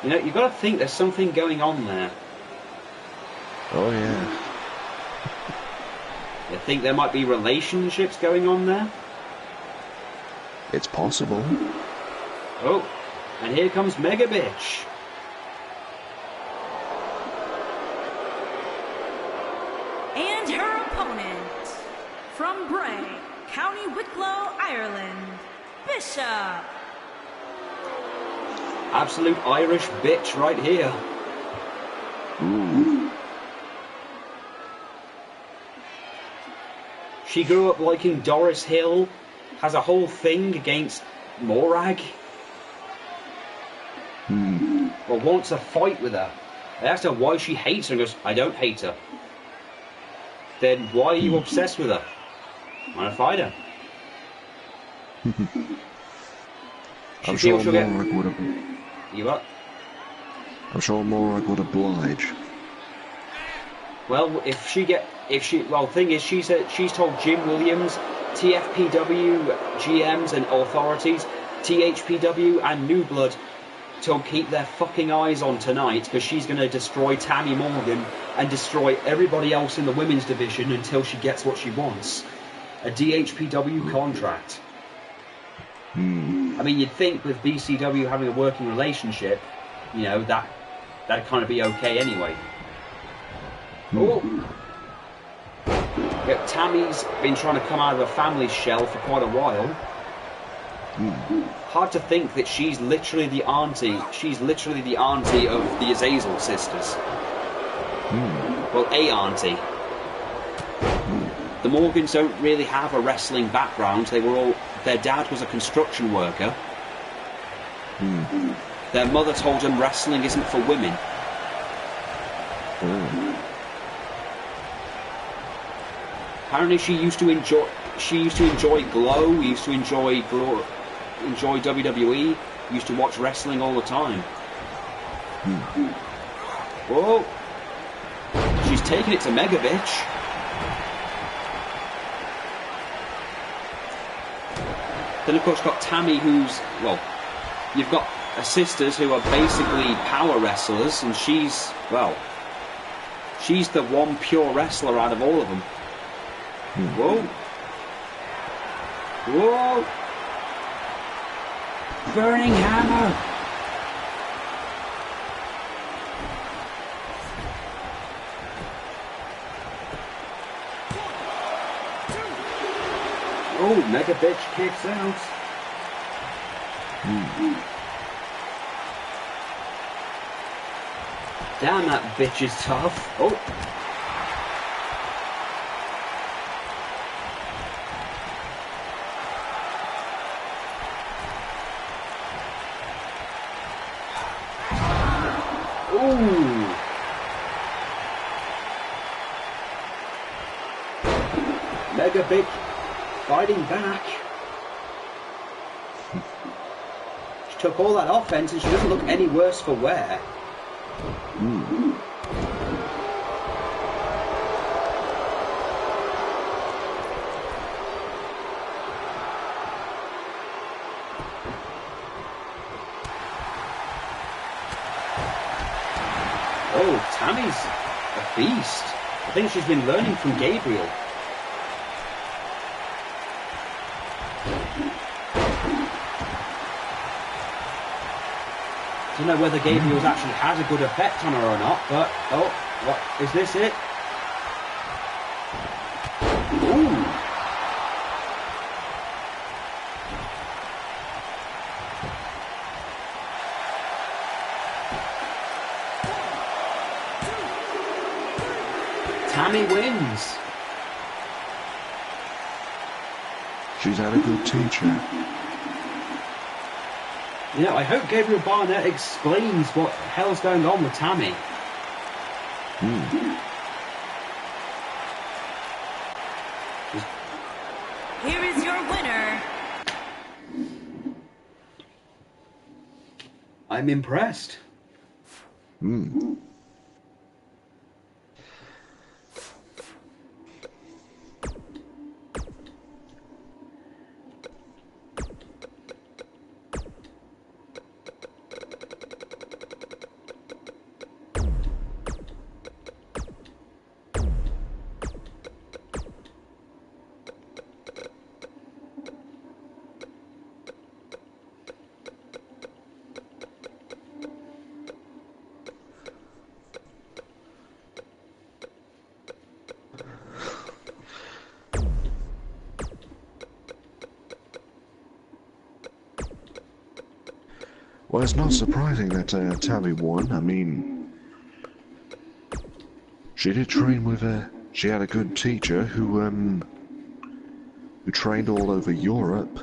You know, you've got to think there's something going on there. Oh yeah. You think there might be relationships going on there? It's possible. Oh, and here comes Mega Bitch. And her opponent, from Bray, County Wicklow, Ireland, Bishop. Absolute Irish bitch right here. Ooh. She grew up liking Doris Hill, has a whole thing against Morag. Well, wants a fight with her. I asked her why she hates her and goes, I don't hate her. Then why are you obsessed with her? I want to fight her. I'm sure she'll get... Morag would have... You what? I'm sure Morag would oblige. Well, the thing is, she's told Jim Williams TFPW GMs and authorities, THPW and New Blood to keep their fucking eyes on tonight, because she's going to destroy Tammy Morgan and destroy everybody else in the women's division until she gets what she wants. A DHPW contract. I mean, you'd think with BCW having a working relationship, you know, that'd kind of be okay anyway. Oh! Yeah, Tammy's been trying to come out of her family's shell for quite a while. Hard to think that she's literally the auntie. She's literally the auntie of the Azazel sisters. Well, a auntie. The Morgans don't really have a wrestling background. Their dad was a construction worker. Their mother told them wrestling isn't for women. Apparently, she used to enjoy Glow. Used to enjoy WWE. Used to watch wrestling all the time. Whoa! She's taking it to Mega Bitch. Then of course got Tammy, who's, well, you've got sisters who are basically power wrestlers, and she's the one pure wrestler out of all of them. Whoa! Whoa! Burning hammer! Oh, Mega Bitch kicks out. Damn, that bitch is tough. Oh. Ooh. Mega Bitch fighting back. She took all that offense and she doesn't look any worse for wear. Oh, Tammy's a beast. I think she's been learning from Gabriel. I don't know whether Gabriel's actually had a good effect on her or not, but oh, what is this it? Ooh. Tammy wins. She's had a good teacher. You know, I hope Gabriel Barnett explains what the hell's going on with Tammy. Here is your winner. I'm impressed. Well, it's not surprising that Tammy won. I mean, she did train with she had a good teacher who trained all over Europe,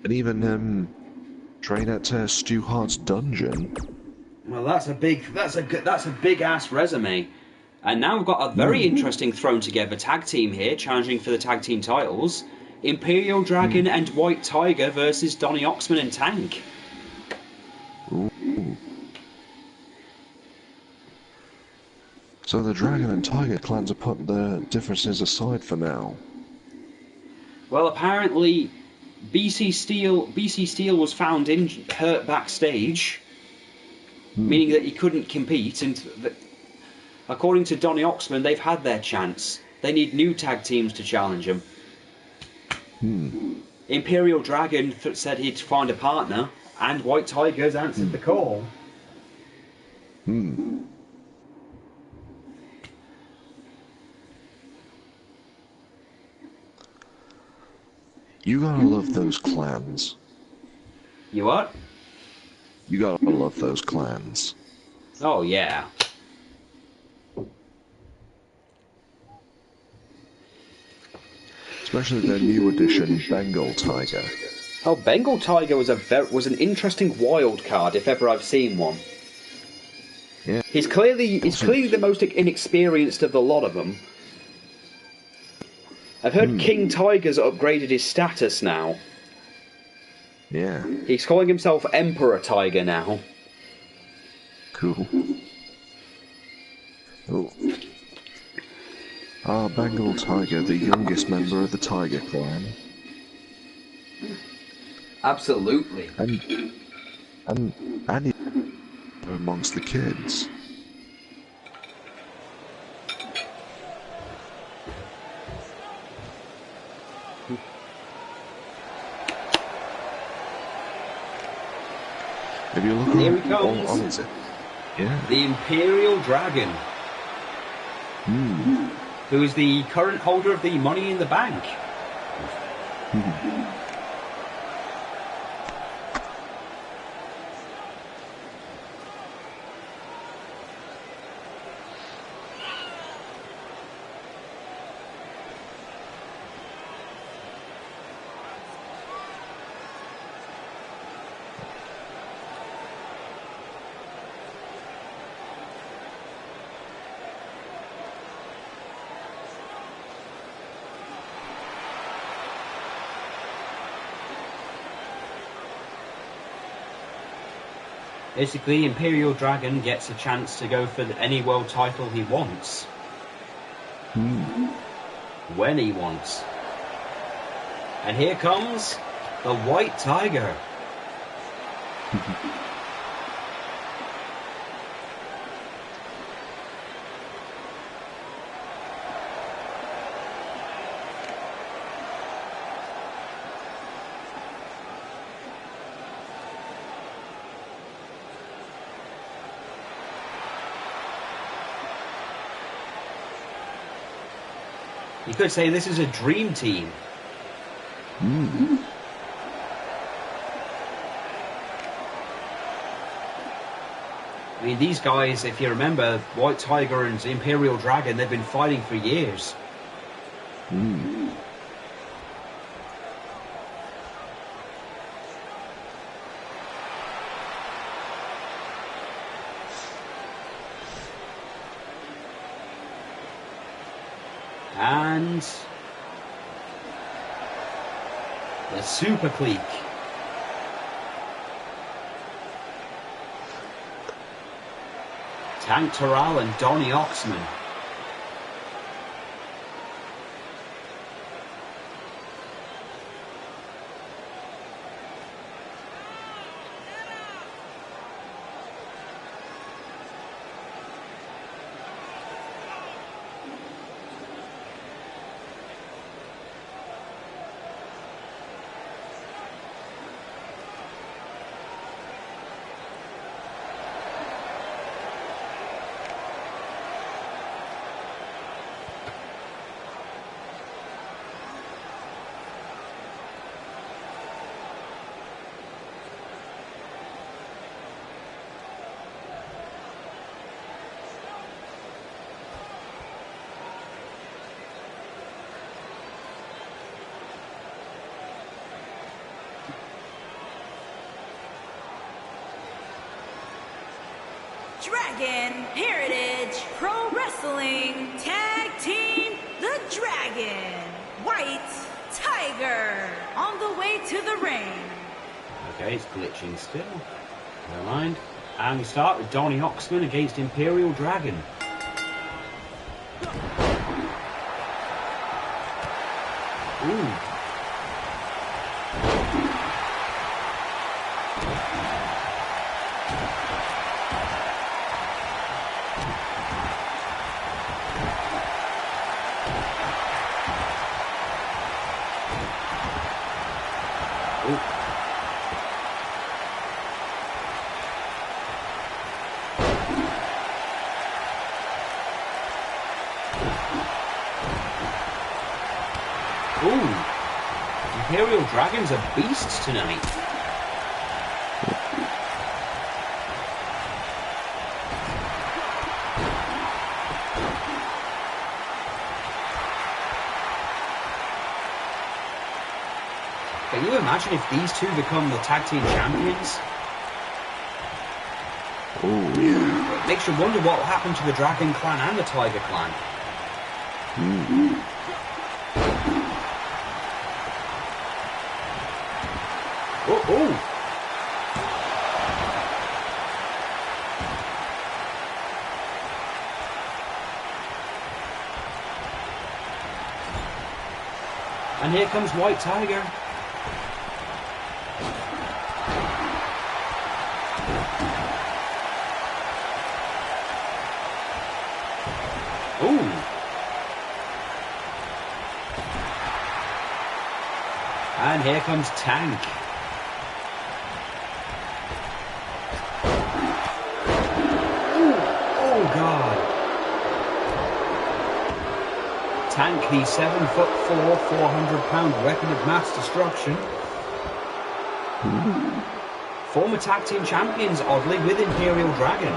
and even trained at Stu Hart's dungeon. Well, that's a big ass resume. And now we've got a very interesting thrown together tag team here, challenging for the tag team titles: Imperial Dragon and White Tiger versus Donny Oxman and Tank. Ooh. So the Dragon and Tiger clans are putting their differences aside for now. Well, apparently, BC Steel was found hurt backstage, meaning that he couldn't compete. And according to Donny Oxman, they've had their chance. They need new tag teams to challenge him. Imperial Dragon said he'd find a partner, and White Tigers answered the call. You gotta love those clans. You what? You gotta love those clans. Oh, yeah. Especially their new addition, Bengal Tiger. Oh, Bengal Tiger was an interesting wild card, if ever I've seen one. Yeah. He's clearly the most inexperienced of the lot of them. I've heard King Tiger's upgraded his status now. Yeah. He's calling himself Emperor Tiger now. Cool. Oh. Bengal Tiger, the youngest member of the Tiger clan. Absolutely. And he's amongst the kids. If you look Here he comes. Yeah. The Imperial Dragon. Who is the current holder of the Money in the Bank. Basically, Imperial Dragon gets a chance to go for any world title he wants. When he wants. And here comes the White Tiger. You could say this is a dream team. I mean, these guys, if you remember, White Tiger and Imperial Dragon, they've been fighting for years. And the Super Clique. Tank Terrell and Donny Oxman. Dragon Heritage Pro Wrestling Tag Team, the Dragon, White Tiger, on the way to the ring. Okay, it's glitching still. Never mind. And we start with Donny Oxman against Imperial Dragon. Ooh. Ooh, Imperial Dragons are beasts tonight. Can you imagine if these two become the tag team champions? Oh, yeah. It makes you wonder what will happen to the Dragon Clan and the Tiger Clan. Oh! And here comes White Tiger. Ooh. And here comes Tank. Oh God. Tank, the 7'4", 400-pound weapon of mass destruction. Former tag team champions, oddly, with Imperial Dragon.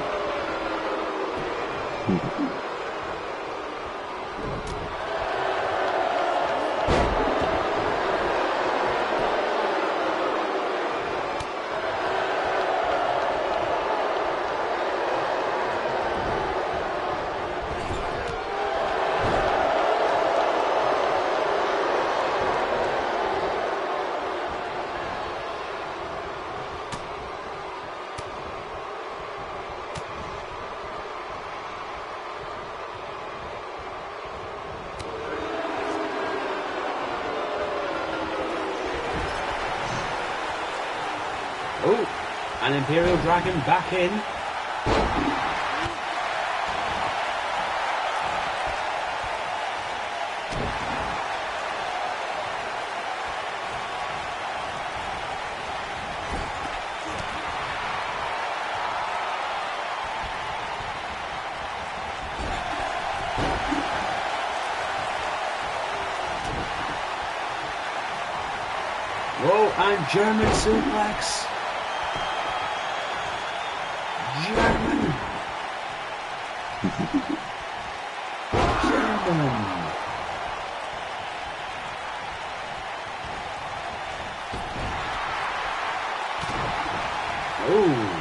Oh, an Imperial Dragon back in. Whoa, and German suplex. German. Oh.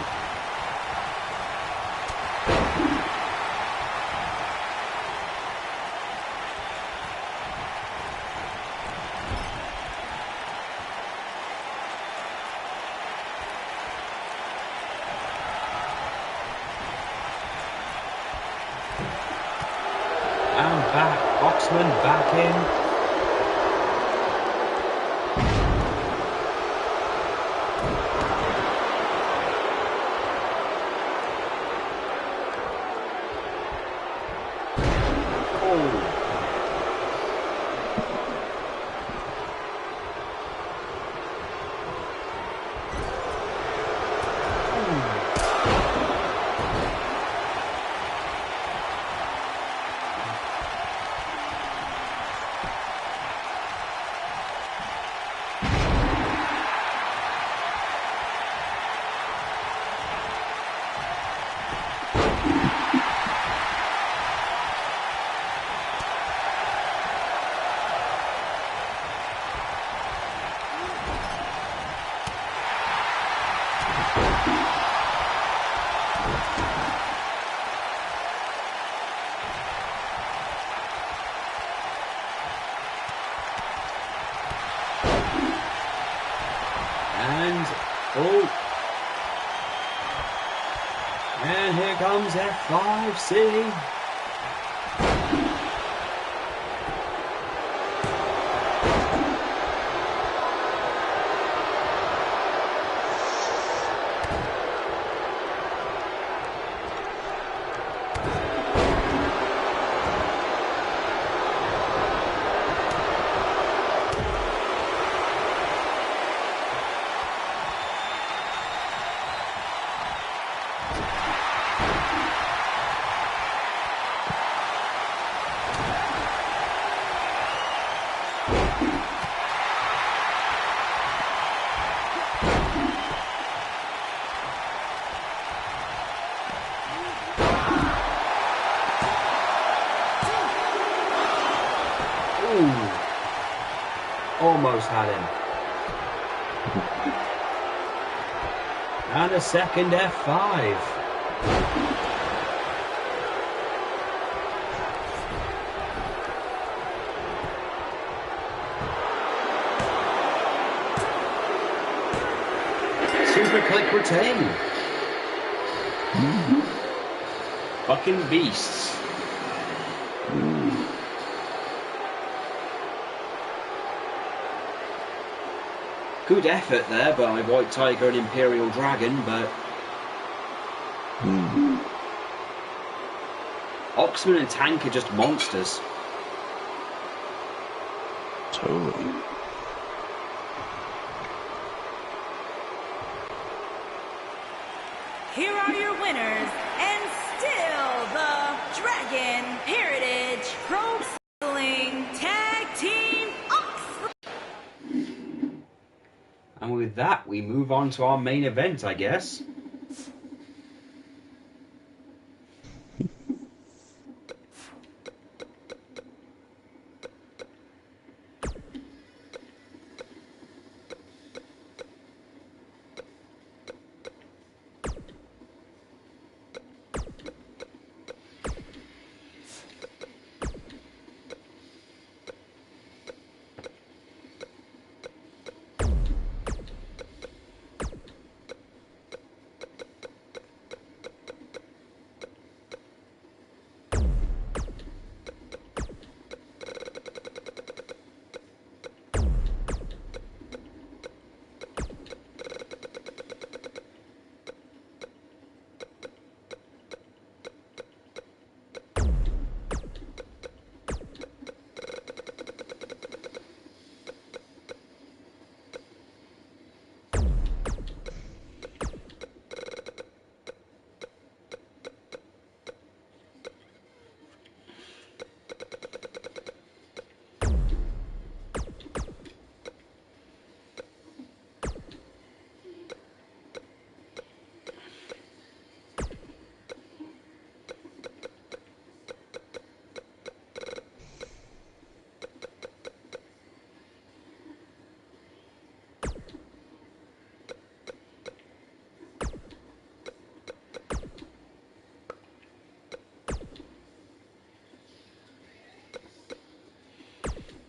And back, Oxman back in. And, oh. And here comes F5 City. Almost had him. And a second F5. Super click retain. Fucking beasts. Good effort there by White Tiger and Imperial Dragon, but Oxman and Tank are just monsters. Totally. Here are your winners, and still the Dragon Heritage Pro Wrestling Tag Team Oxford. And with that, we move on to our main event, I guess.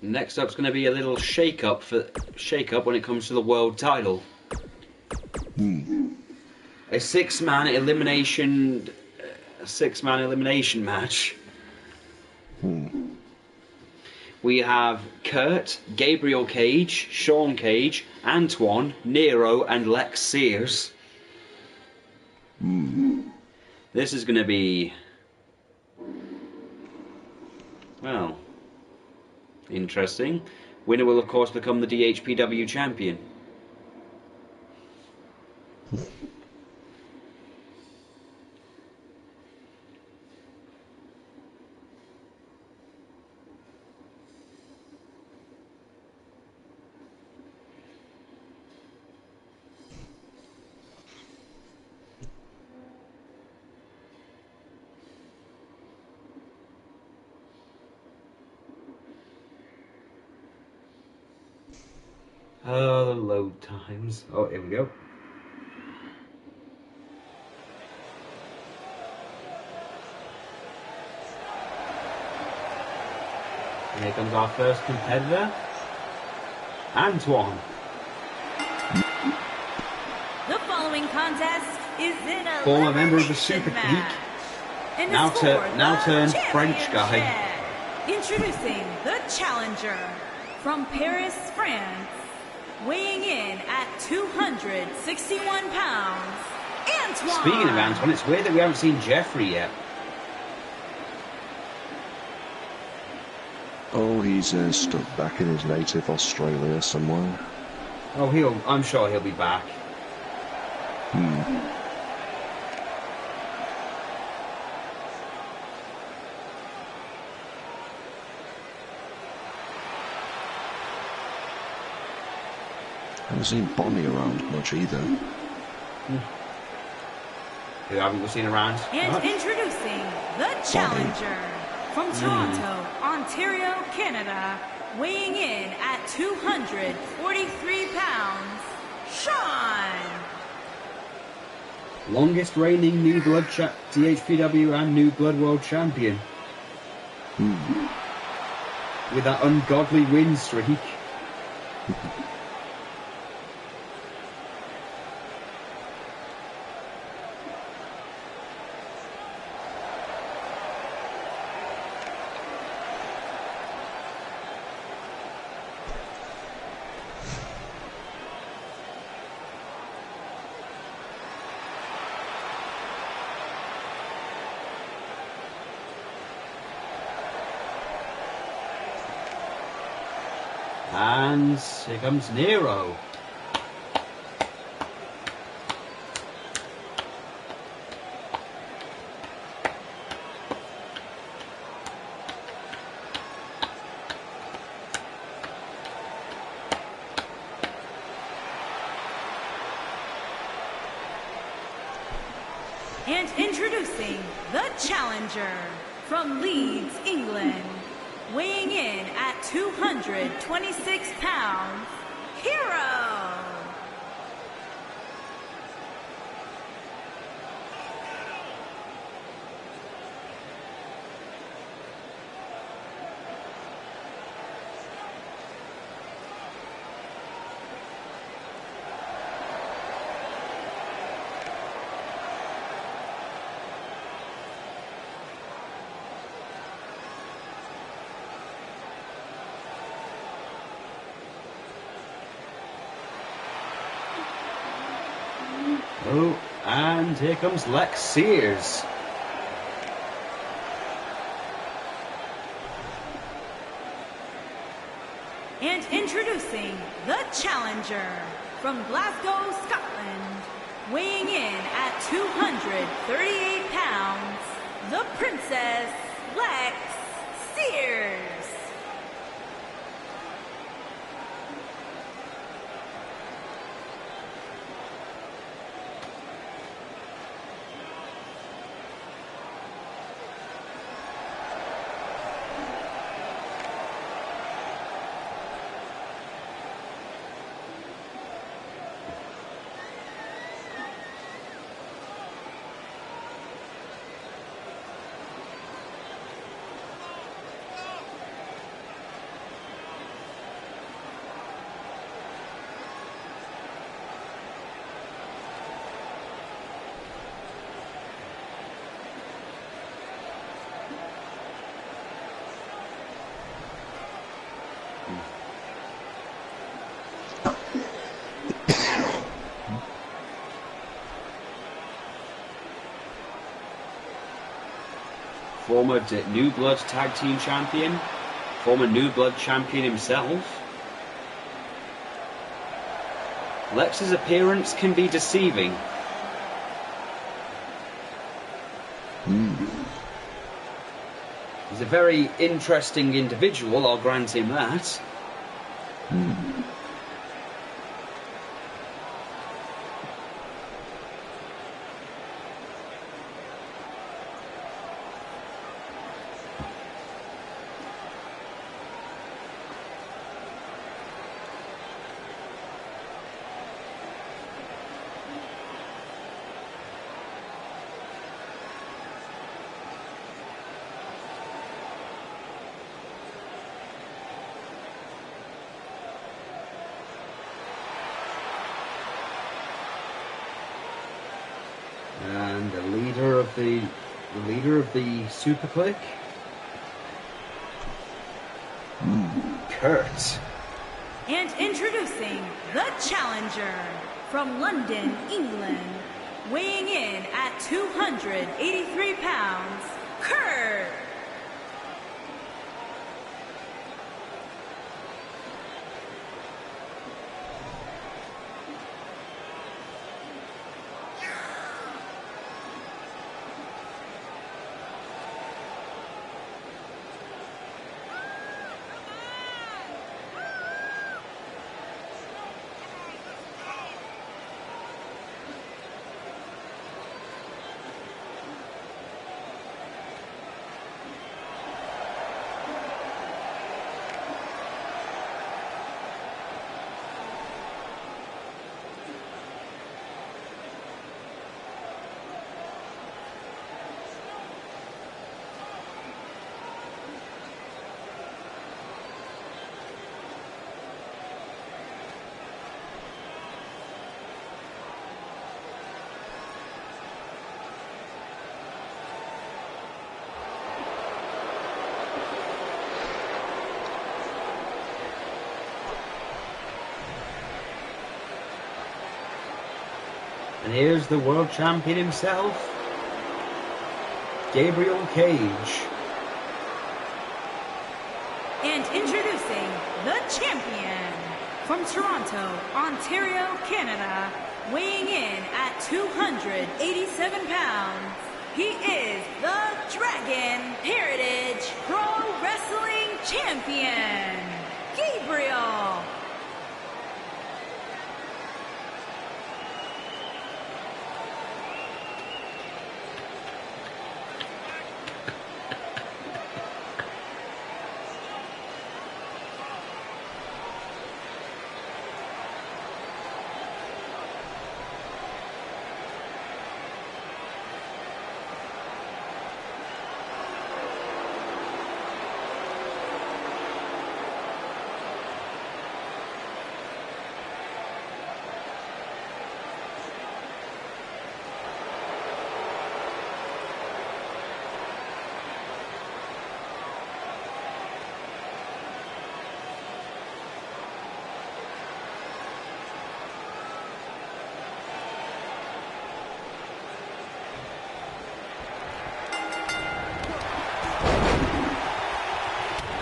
Next up's going to be a little shake-up when it comes to the world title. A six-man elimination match. We have Kurt, Gabriel Cage, Sean Cage, Antoine, Nero, and Lex Sears. This is going to be, well, interesting. Winner will, of course, become the DHPW champion. Oh, the load times. Oh, here we go. And here comes our first competitor, Antoine. The following contest is in a Former member of the Super Clique, now turned French guy. Introducing the challenger from Paris, France, weighing in at 261 pounds, Antoine. Speaking of Antoine, it's weird that we haven't seen Jeffrey yet. Oh, he's stuck back in his native Australia somewhere. Oh, I'm sure he'll be back. Haven't seen Bonnie around much either. Who haven't we seen around? And much? introducing the challenger from Toronto, Ontario, Canada, weighing in at 243 pounds, Sean. Longest reigning New Blood DHPW and New Blood World Champion. With that ungodly win streak. And here comes Nero. And introducing the challenger from Leeds, England, weighing in at 226 pounds, Hero. Oh, and here comes Lex Sears. And introducing the challenger from Glasgow, Scotland, weighing in at 238 pounds, the Princess Lex Sears. Former New Blood Tag Team Champion, former New Blood Champion himself. Lex's appearance can be deceiving. He's a very interesting individual, I'll grant him that. And the leader of the Super Click, Kurt. And introducing the challenger from London, England, weighing in at 283 pounds, Kurt. And here's the world champion himself, Gabriel Cage. And introducing the champion from Toronto, Ontario, Canada, weighing in at 287 pounds, he is the Dragon Heritage Pro Wrestling Champion, Gabriel.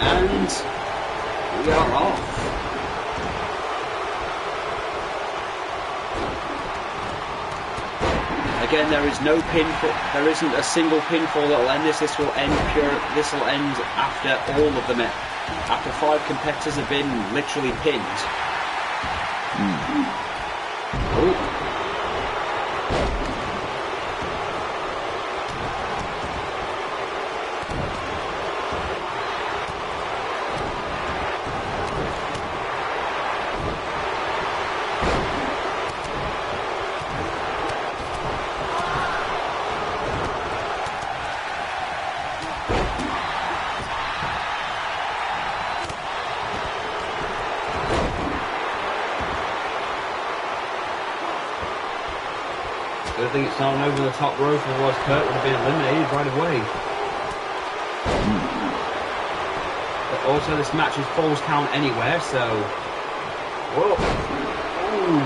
And we are off. Again, there is no pinfall. There isn't a single pinfall that will end this. This will end after all of them. After 5 competitors have been literally pinned. Oh. I think it's not an over the top rope, otherwise Kurt would have been eliminated right away. But also this match is falls count anywhere, so... Whoa! Ooh.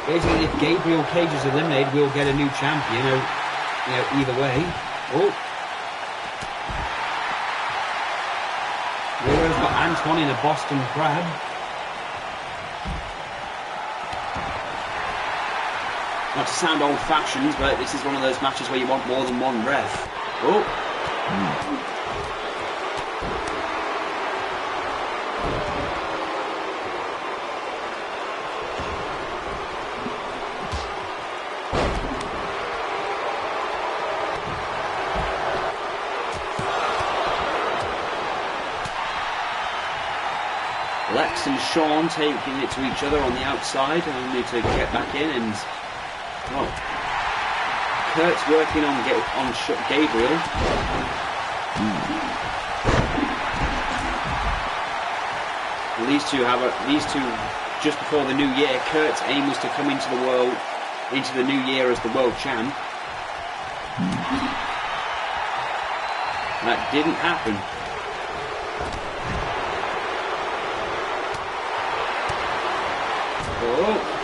Basically, if Gabriel Cage is eliminated, we'll get a new champion, either way. Oh! Miro's got Anton in a Boston Crab. Not to sound old-fashioned, but this is one of those matches where you want more than one ref. Oh! Lex and Sean taking it to each other on the outside, only to get back in and... Oh. Kurt's working on Gabriel. These two just before the new year. Kurt's aim was to come into the new year as the world champ. That didn't happen. Oh.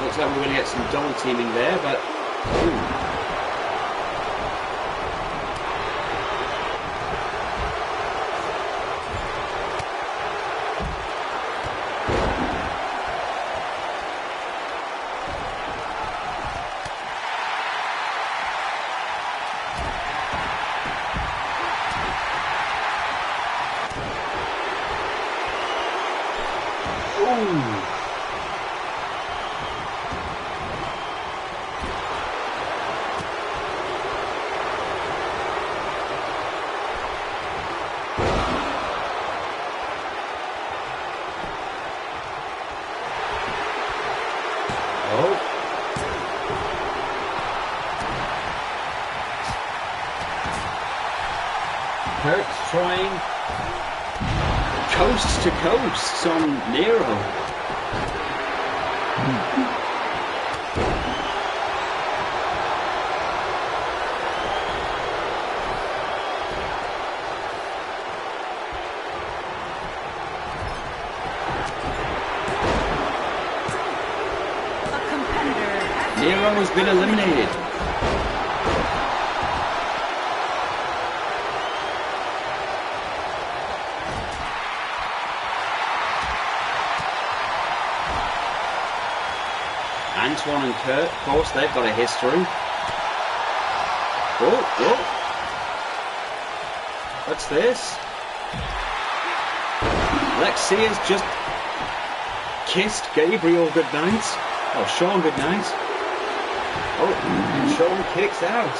Looks like we're going to get some double teaming there, but... Ooh. Kurt's trying coast to coast on Nero. has been eliminated. Antoine and Kurt, of course, they've got a history. Oh. What's this? Lexia's just kissed Gabriel goodnight. Oh, Sean goodnight. Oh, and Sean kicks out.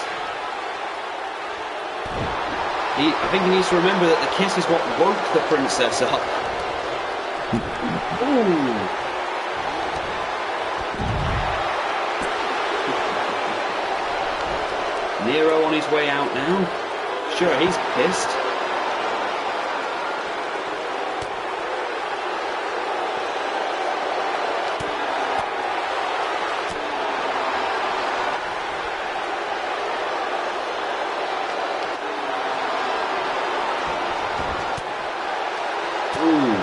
I think he needs to remember that the kiss is what woke the princess up. Ooh. Nero on his way out now. Sure, he's pissed. Ooh.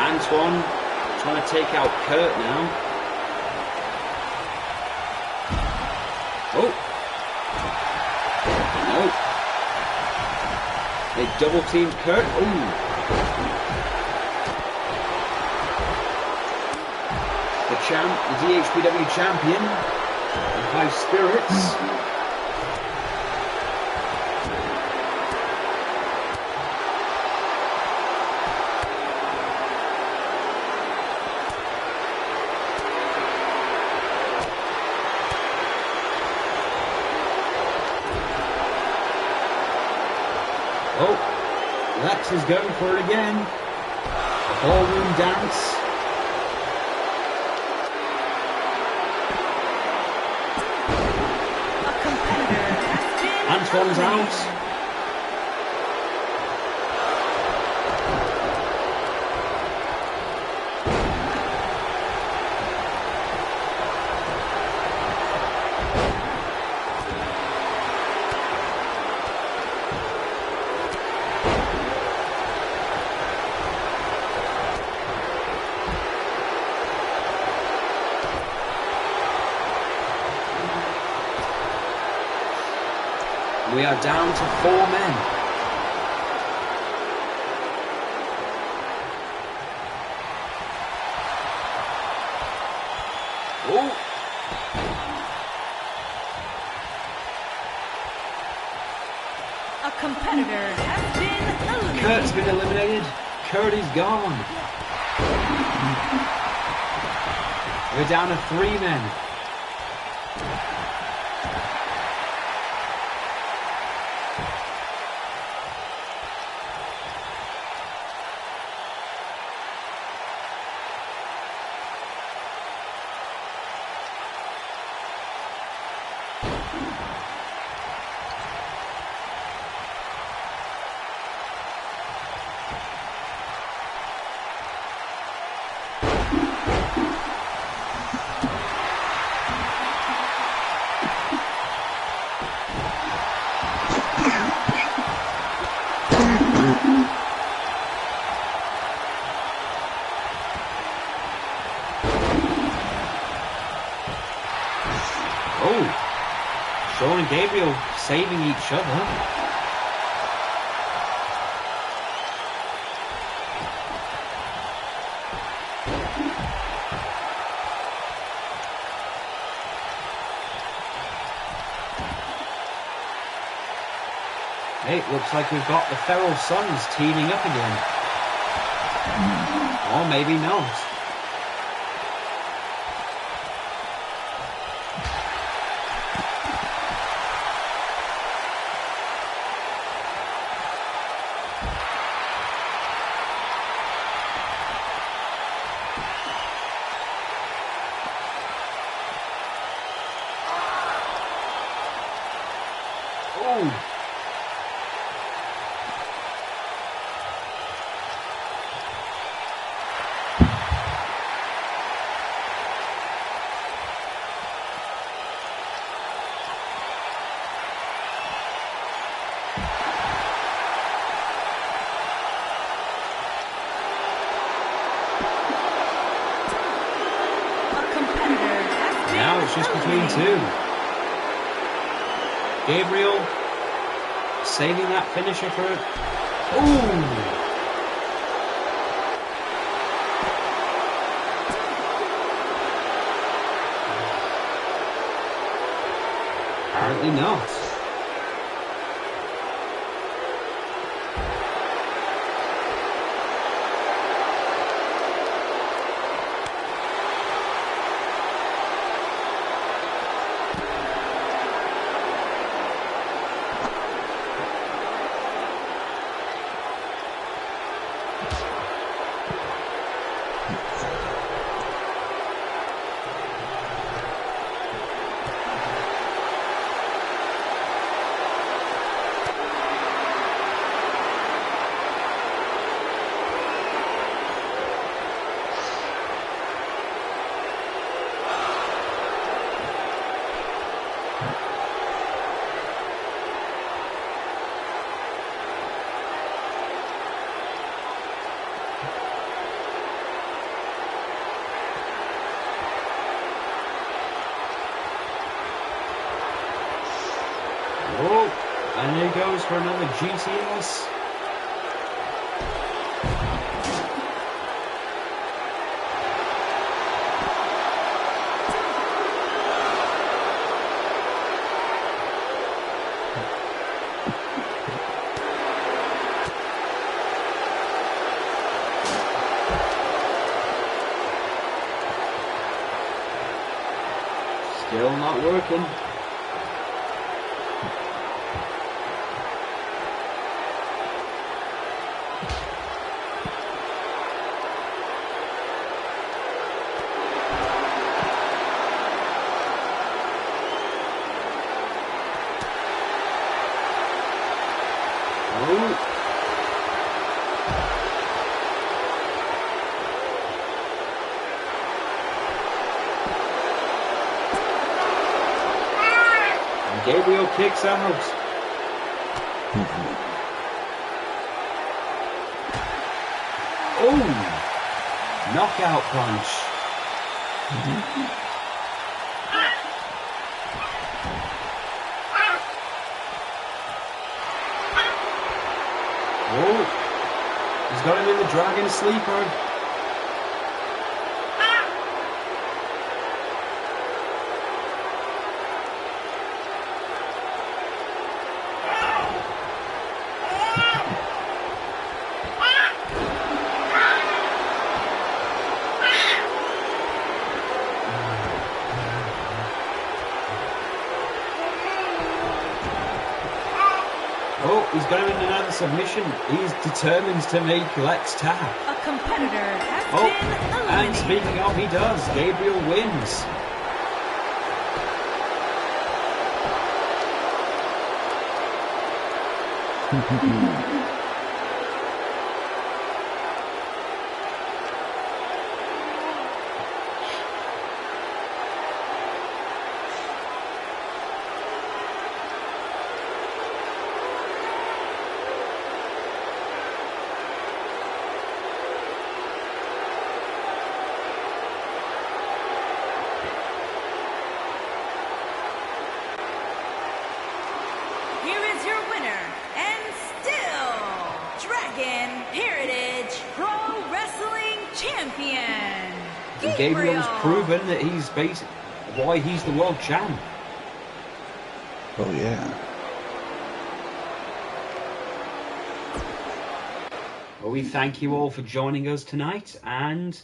Antoine trying to take out Kurt now. Oh. No. They double teamed Kurt. Ooh. The DHPW champion in high spirits. Oh, Lex is going for it again. A ballroom dance. A competitor has been Antoine's out. We are down to 4 men. Oh. a competitor has been eliminated. Kurt's been eliminated. Kurt is gone. We're down to 3 men. Oh, Sean and Gabriel saving each other. Hey, it looks like we've got the Feral Sons teaming up again. Or maybe not. Oh. Now it's just between two. Gabriel saving that finisher for it. Ooh! Apparently not. Oh, and there goes for another GTS. Still not working. Gabriel kicks out. Oh! Knockout punch. Oh! He's got him in the Dragon Sleeper. Oh, he's got him in another submission. He's determined to make Lex tap. A competitor has Oh, been and eliminated. speaking of, he does. Gabriel wins. Here is your winner, and still Dragon Heritage Pro Wrestling Champion, Gabriel's proven that he's why he's the world champ. Oh yeah. Well, we thank you all for joining us tonight, and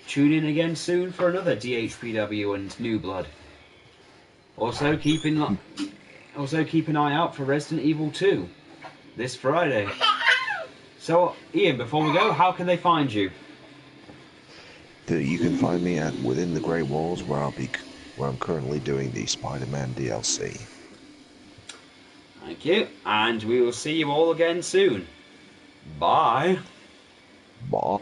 tune in again soon for another DHPW and New Blood. Also, keep an eye out for Resident Evil 2 this Friday. So, Ian, before we go, how can they find you? You can find me at Within the Grey Walls, where I'm currently doing the Spider-Man DLC. Thank you, and we will see you all again soon. Bye. Bye.